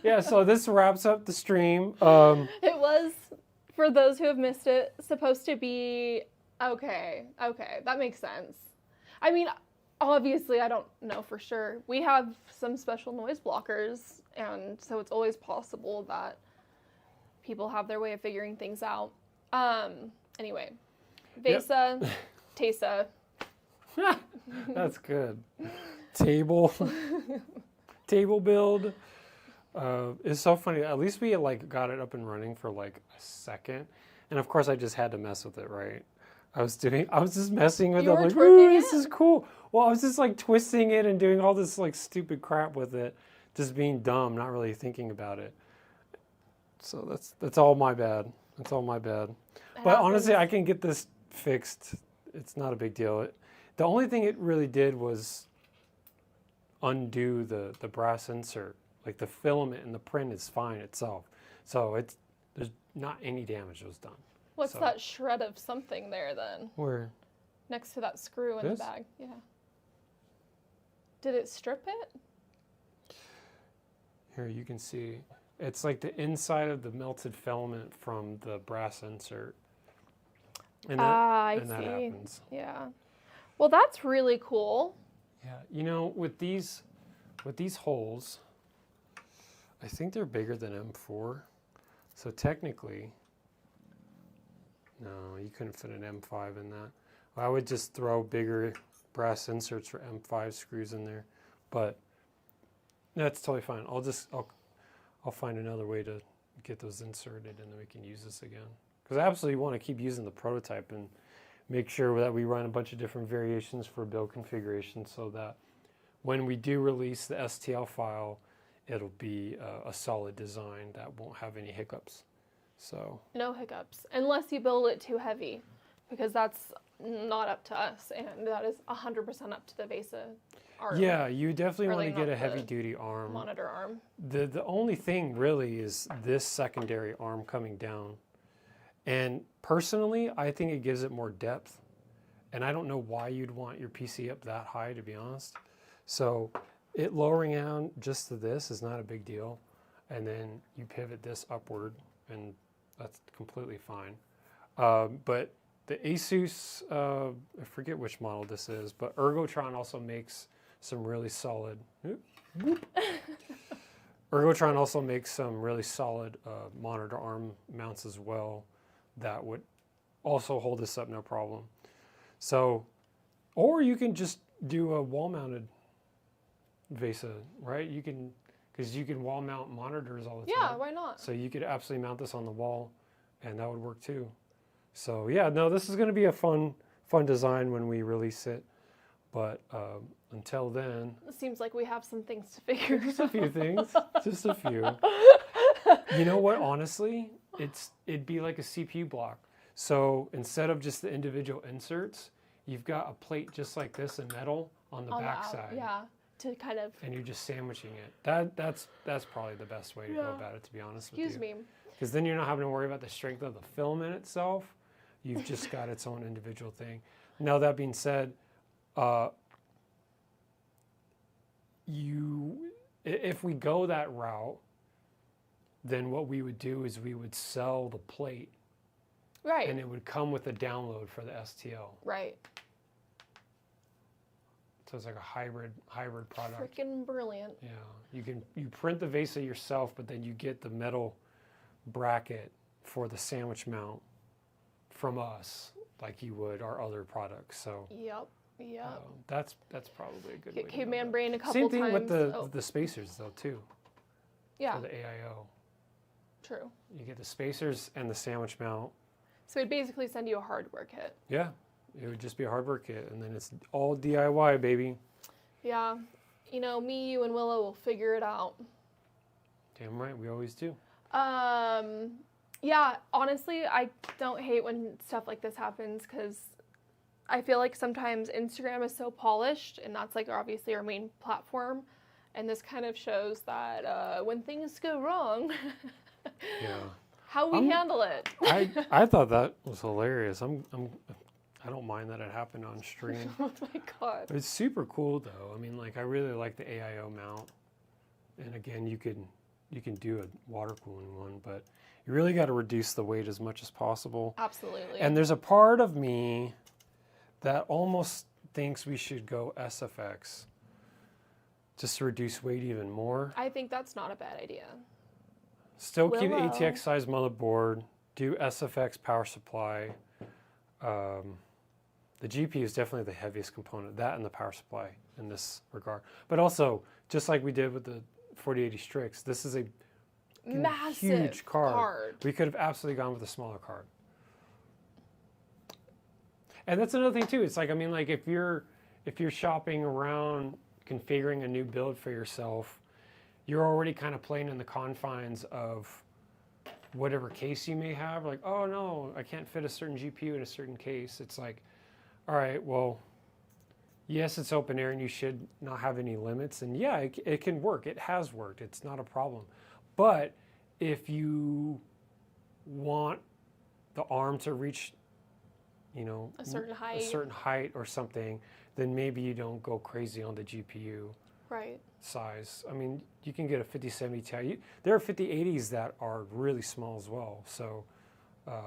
Yeah, so this wraps up the stream. It was, for those who have missed it, supposed to be okay, that makes sense. I mean, obviously, I don't know for sure. We have some special noise blockers, and so it's always possible that people have their way of figuring things out. Anyway, Vesa, Yep. Tesa. That's good. Table build. It's so funny. At least we like got it up and running for like a second, and of course I just had to mess with it, right? I was just messing with it. You I'm were like, twerking ooh, this it? is cool. Well, I was just like twisting it and doing all this like stupid crap with it, just being dumb, not really thinking about it. So that's all my bad. That's all my bad. But honestly, I can get this fixed. It's not a big deal. The only thing it really did was undo the brass insert. Like the filament and the print is fine itself. So there's not any damage was done. What's So- that shred of something there then? Where? Next to that screw in This? the bag. Yeah. Did it strip it? Here you can see. It's like the inside of the melted filament from the brass insert. And I that see. happens. Yeah. Well, that's really cool. Yeah, you know, with these holes, I think they're bigger than M4. So technically, no, you couldn't fit an M5 in that. I would just throw bigger brass inserts for M5 screws in there, but that's totally fine. I'll find another way to get those inserted, and then we can use this again. Because I absolutely want to keep using the prototype and make sure that we run a bunch of different variations for build configuration, so that when we do release the STL file, it'll be a solid design that won't have any hiccups. So No hiccups. Unless you build it too heavy, because that's not up to us, and that is 100% up to the Vesa arm. yeah, you definitely want Really to get not a the heavy duty arm. Monitor arm. The only thing really is this secondary arm coming down. And personally, I think it gives it more depth. And I don't know why you'd want your PC up that high, to be honest. So it lowering down just to this is not a big deal. And then you pivot this upward, and that's completely fine. But the Asus, I forget which model this is, but Ergotron also makes some really solid. Ergotron also makes some really solid monitor arm mounts as well that would also hold this up no problem. So, or you can just do a wall-mounted VESA, right? You can, because you can wall-mount monitors all the time. Yeah, why not? So you could absolutely mount this on the wall, and that would work too. So yeah, no, this is going to be a fun design when we release it. But until then, It seems like we have some things to figure just a few things, just a few. You know what? Honestly, it'd be like a CPU block. So instead of just the individual inserts, you've got a plate just like this in metal on the back side. Yeah, to kind of. And you're just sandwiching it. That's probably the best way to go about it, to be honest with you. Excuse me. Because then you're not having to worry about the strength of the film in itself. You've just got its own individual thing. Now that being said, if we go that route, then what we would do is we would sell the plate. Right. And it would come with a download for the STL. Right. So it's like a hybrid product. Freaking brilliant. Yeah, you print the VESA yourself, but then you get the metal bracket for the sandwich mount from us, like you would our other products. So Yep. that's probably a good way. Caveman brain a couple Same times. thing with the spacers though too. Yeah. For the AIO. True. You get the spacers and the sandwich mount. So it'd basically send you a hardware kit. Yeah, it would just be a hardware kit, and then it's all DIY, baby. Yeah. You know, me, you, and Willow will figure it out. Damn right, we always do. Yeah, honestly, I don't hate when stuff like this happens because I feel like sometimes Instagram is so polished, and that's like obviously our main platform. And this kind of shows that when things go wrong, Yeah. how we handle it. I thought that was hilarious. I don't mind that it happened on stream. Oh my god. It's super cool though. I mean, like I really like the AIO mount. And again, you can do a water cooling one, but you really got to reduce the weight as much as possible. Absolutely. And there's a part of me that almost thinks we should go SFX just to reduce weight even more. I think that's not a bad idea. Still keep the Willow. ATX size motherboard, do SFX power supply. The GPU is definitely the heaviest component, that and the power supply in this regard. But also, just like we did with the 4080 Strix, this is a Massive huge card. We could have absolutely gone with a smaller card. And that's another thing too. It's like, I mean, like if you're shopping around configuring a new build for yourself, you're already kind of playing in the confines of whatever case you may have. Like, oh no, I can't fit a certain GPU in a certain case. It's like, all right, well, yes, it's open air and you should not have any limits. And yeah, it can work. It has worked. It's not a problem. But if you want the arm to reach, you know, A certain height. or something, then maybe you don't go crazy on the GPU Right. size. I mean, you can get a 5070 Ti. There are 5080s that are really small as well. So a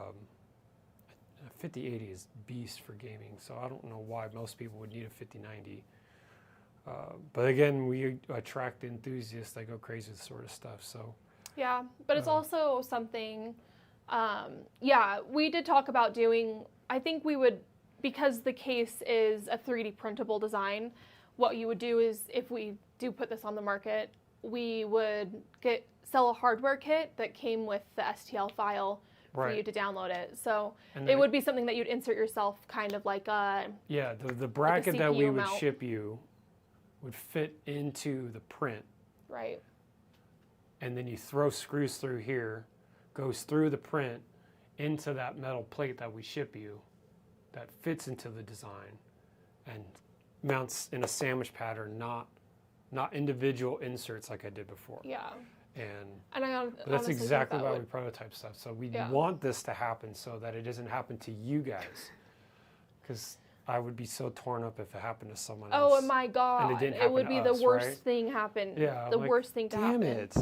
5080 is beast for gaming. So I don't know why most people would need a 5090. But again, we attract enthusiasts that go crazy with this sort of stuff. So Yeah, but it's also something, yeah, we did talk about doing, I think we would, because the case is a 3D printable design, what you would do is if we do put this on the market, we would sell a hardware kit that came with the STL file for Right. you to download it. So And it then would be something that you'd insert yourself, kind of like a, yeah, the bracket that we CPU would mount. ship you would fit into the print. right, And then you throw screws through here, goes through the print into that metal plate that we ship you that fits into the design and mounts in a sandwich pattern, not individual inserts like I did before. yeah, And I But that's honestly think exactly that why would- we prototype stuff. So we Yeah. want this to happen so that it doesn't happen to you guys. Because I would be so torn up if it happened to someone else. Oh my God. didn't It happen would to be us, the worst right? thing happen. Yeah, I'm The like, worst thing to damn happen. it.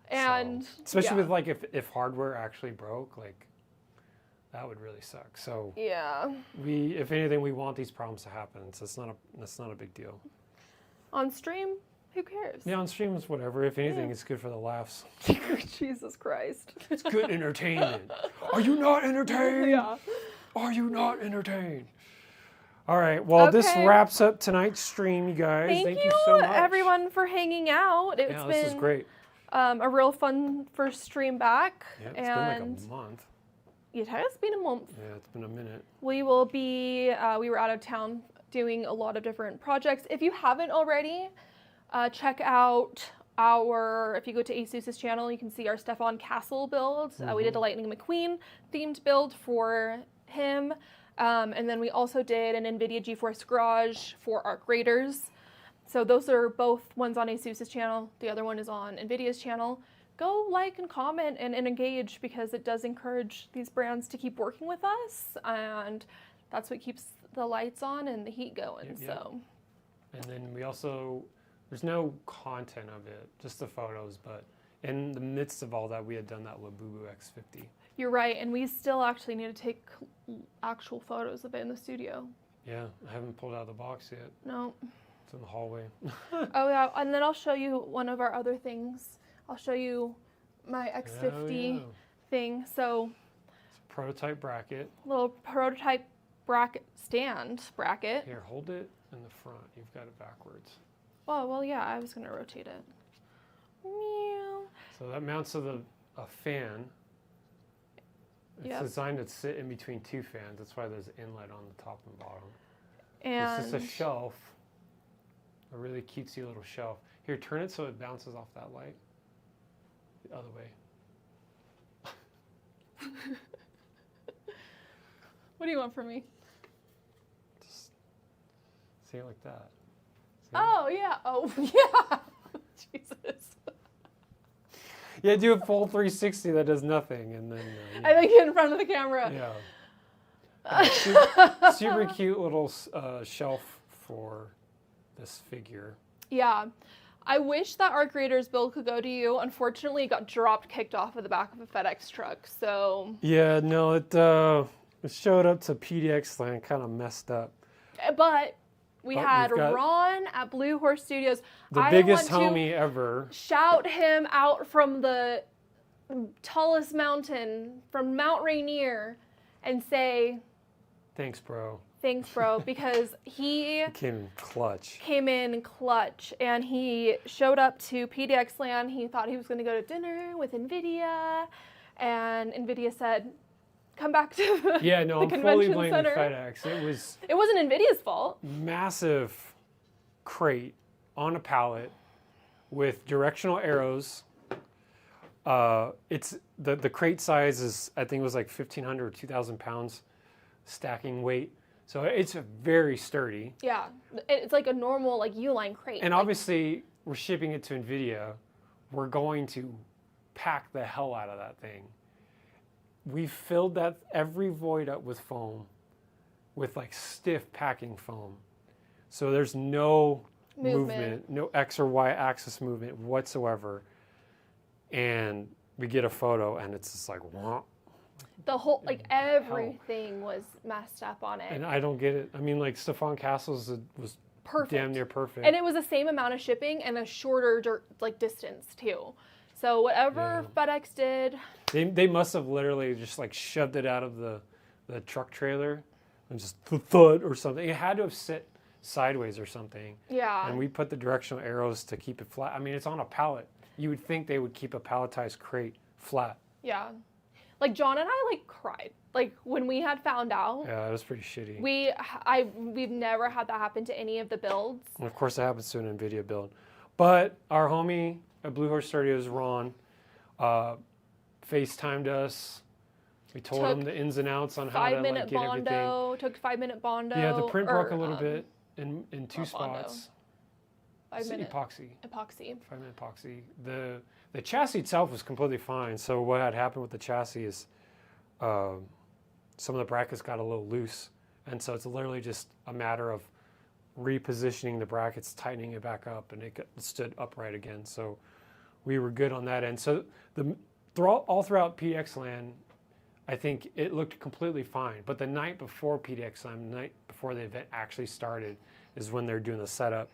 And So, especially yeah. with like if hardware actually broke, like that would really suck. So Yeah. if anything, we want these problems to happen. So that's not a big deal. On stream, who cares? Yeah, on stream it's whatever. If anything, it's good for the laughs. Jesus Christ. It's good entertainment. Are you not entertained? Yeah. Are you not entertained? All right. Well, this Okay. wraps up tonight's stream, you guys. Thank you so much, everyone, for hanging out. It's Yeah, been this is great. A real fun first stream back. Yeah, it's and been like a month. it has been a month. Yeah, it's been a minute. We will be, we were out of town doing a lot of different projects. If you haven't already, check out if you go to ASUS's channel, you can see our Stefan Castle build. We did a Lightning McQueen themed build for him. And then we also did an NVIDIA GeForce Garage for our graders. So those are both ones on ASUS's channel. The other one is on NVIDIA's channel. Go like and comment and engage, because it does encourage these brands to keep working with us. And that's what keeps the lights on and the heat going. Yep, yep. So And then we also, there's no content of it, just the photos. But in the midst of all that, we had done that Labubu X50. you're right. And we still actually need to take actual photos of it in the studio. Yeah, I haven't pulled out of the box yet. No. It's in the hallway. Oh yeah, and then I'll show you one of our other things. I'll show you my X50 Oh, yeah. thing. So It's a prototype bracket. little prototype stand bracket. Here, hold it in the front. You've got it backwards. Oh well, yeah, I was gonna rotate it. Meow. So that mounts to a fan. It's Yep. designed to sit in between two fans. That's why there's an inlet on the top and bottom. And It's just a shelf. A really cutesy little shelf. Here, turn it so it bounces off that light. The other way. what do you want from me? Just see it like that. See? Oh yeah. Oh yeah. Jesus. Yeah, do a full 360 that does nothing, and then. I think in front of the camera. Yeah. Super cute little shelf for this figure. Yeah. I wish that our creators build could go to you. Unfortunately, it got kicked off of the back of a FedEx truck. So, Yeah, no, it showed up to PDX Land, kind of messed up. but we But had we've got Ron at Blue Horse Studios. The I biggest want to homie ever. shout him out from the tallest mountain, from Mount Rainier, and say, Thanks, bro. thanks, bro, because he Came in clutch. came in clutch, and he showed up to PDX Land. He thought he was going to go to dinner with NVIDIA, and NVIDIA said, come back to the, Yeah, no, the I'm fully convention blaming center. FedEx. It was It wasn't NVIDIA's fault. massive crate on a pallet with directional arrows. It's the crate size is, I think it was like 1,500 or 2,000 pounds stacking weight. So it's very sturdy. Yeah, it's like a normal like Uline crate. And Like, obviously, we're shipping it to NVIDIA. We're going to pack the hell out of that thing. We filled that every void up with foam, with like stiff packing foam. So there's no movement, no X or Y axis movement whatsoever. And we get a photo and it's just like, wah. the whole like everything was messed up on it. And I don't get it. I mean, like Stefan Castles was Perfect. damn near perfect. And it was the same amount of shipping and a shorter distance too. So whatever FedEx did, They must have literally just like shoved it out of the truck trailer and just thud or something. It had to have sit sideways or something. yeah. And we put the directional arrows to keep it flat. I mean, it's on a pallet. You would think they would keep a palletized crate flat. Yeah. Like John and I like cried. Like when we had found out. Yeah, it was pretty shitty. We've never had that happen to any of the builds. And of course, it happens to an NVIDIA build. But our homie at Blue Horse Studios, Ron, FaceTimed us. We told him the ins and outs on how to like, get everything. Took 5-minute Bondo. Yeah, the print broke a little bit in two not Bondo. spots. 5 It's minute epoxy. epoxy. 5-minute epoxy. The chassis itself was completely fine. So what had happened with the chassis is some of the brackets got a little loose, and so it's literally just a matter of repositioning the brackets, tightening it back up, and it stood upright again. So we were good on that end. So all throughout PDX Land, I think it looked completely fine. But the night before PDX Land, the night before the event actually started, is when they're doing the setup,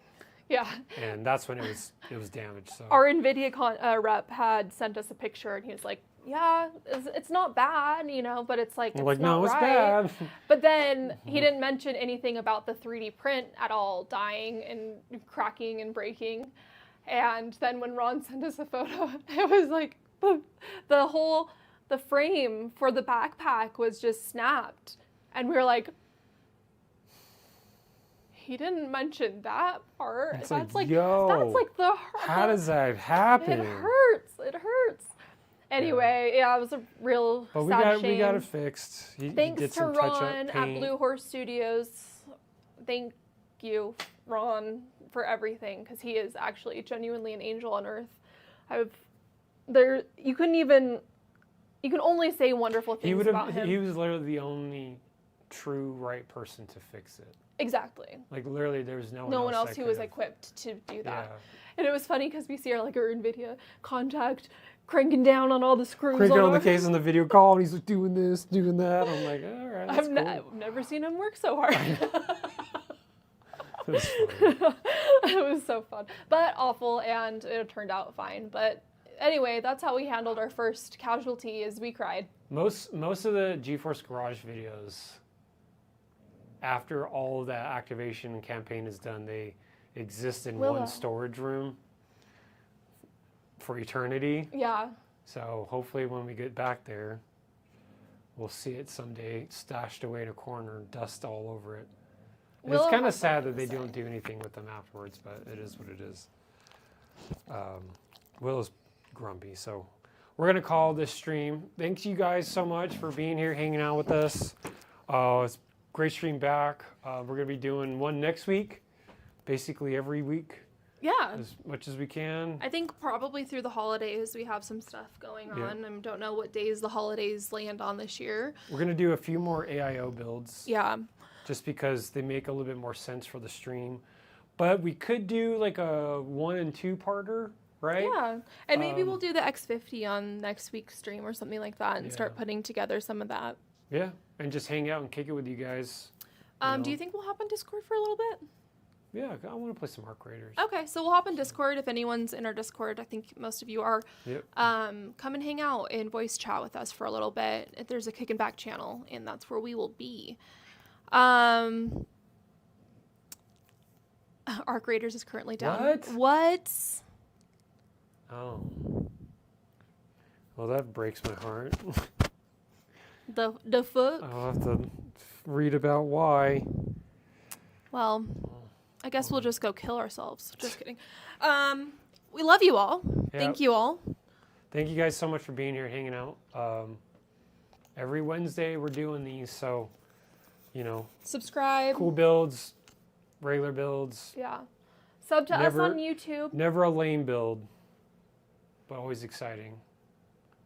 Yeah. and that's when it was damaged. So Our NVIDIA rep had sent us a picture, and he was like, yeah, it's not bad, but it's like, I'm it's like, not no, it's right. bad. But then he didn't mention anything about the 3D print at all dying and cracking and breaking. And then when Ron sent us a photo, it was like the frame for the backpack was just snapped. And we were like, he didn't mention that part. It's That's like, like yo, that's like the How does that happen? It hurts. It hurts. Anyway, yeah, it was a real But sad we got it shame. fixed. He Thanks did to some touch-up Ron at paint. Blue Horse Studios. Thank you, Ron, for everything, because he is actually genuinely an angel on earth. You can only say wonderful things about him. He was literally the only true right person to fix it. Exactly. Like literally, there was no one else that who was could've- equipped to do that. Yeah. And it was funny because we see our NVIDIA contact cranking down on all the screws. Cranking on the our- case on the video call, and he's like doing this, doing that. I'm like, all right, that's cool. I've never seen him work so hard. It was funny. It was so fun, but awful, and it turned out fine. But anyway, that's how we handled our first casualty, is we cried. Most of the GeForce Garage videos, after all of that activation campaign is done, they exist in Willow. one storage room for eternity. Yeah. So hopefully when we get back there, we'll see it someday stashed away in a corner, dust all over it. And Willow it's kind of has sad something that they to say. don't do anything with them afterwards, but it is what it is. Willow's grumpy, so we're gonna call this stream. Thanks you guys so much for being here, hanging out with us. It's a great stream back. We're gonna be doing one next week, basically every week, Yeah. as much as we can. I think probably through the holidays we have some stuff going Yeah. on. I don't know what days the holidays land on this year. We're gonna do a few more AIO builds. Yeah. Just because they make a little bit more sense for the stream. But we could do like a 1 and 2 parter, right? Yeah. And maybe we'll do the X50 on next week's stream or something like that and start Yeah. putting together some of that. Yeah, and just hang out and kick it with you guys. Do know. you think we'll hop on Discord for a little bit? Yeah, I want to play some Arc Raiders. Okay, so we'll hop on Discord if anyone's in our Discord. I think most of you are. Yep. Come and hang out and voice chat with us for a little bit. There's a Kickin' Back channel, and that's where we will be. Arc Raiders is currently down. What? Oh. Well, that breaks my heart. The foot? I'll have to read about why. Well, I guess we'll just go kill ourselves. Just kidding. We love you all. Thank you all. Thank you guys so much for being here, hanging out. Every Wednesday we're doing these, so, Subscribe. cool builds, regular builds. Yeah. Sub to us Never- on YouTube. Never a lame build, but always exciting.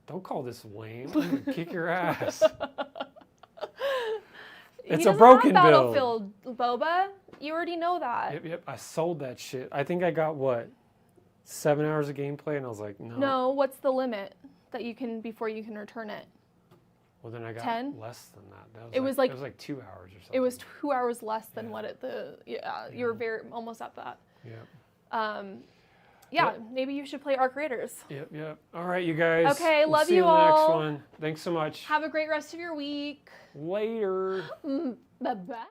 Don't call this lame. I'm gonna kick your ass. It's a broken build. Battlefield, Boba. You already know that. Yep. I sold that shit. I think I got 7 hours of gameplay, and I was like, no. No, what's the limit that you can before you can return it? Well, then I got 10? less than that. It was like- it was like 2 hours or something. It was 2 hours less than Yeah. what you were very almost at that. Yeah. Yeah, Yep. maybe you should play Arc Raiders. Yep. All right, you guys. Okay, We'll love see you in the next all. one. Thanks so much. Have a great rest of your week. Later. Bye bye.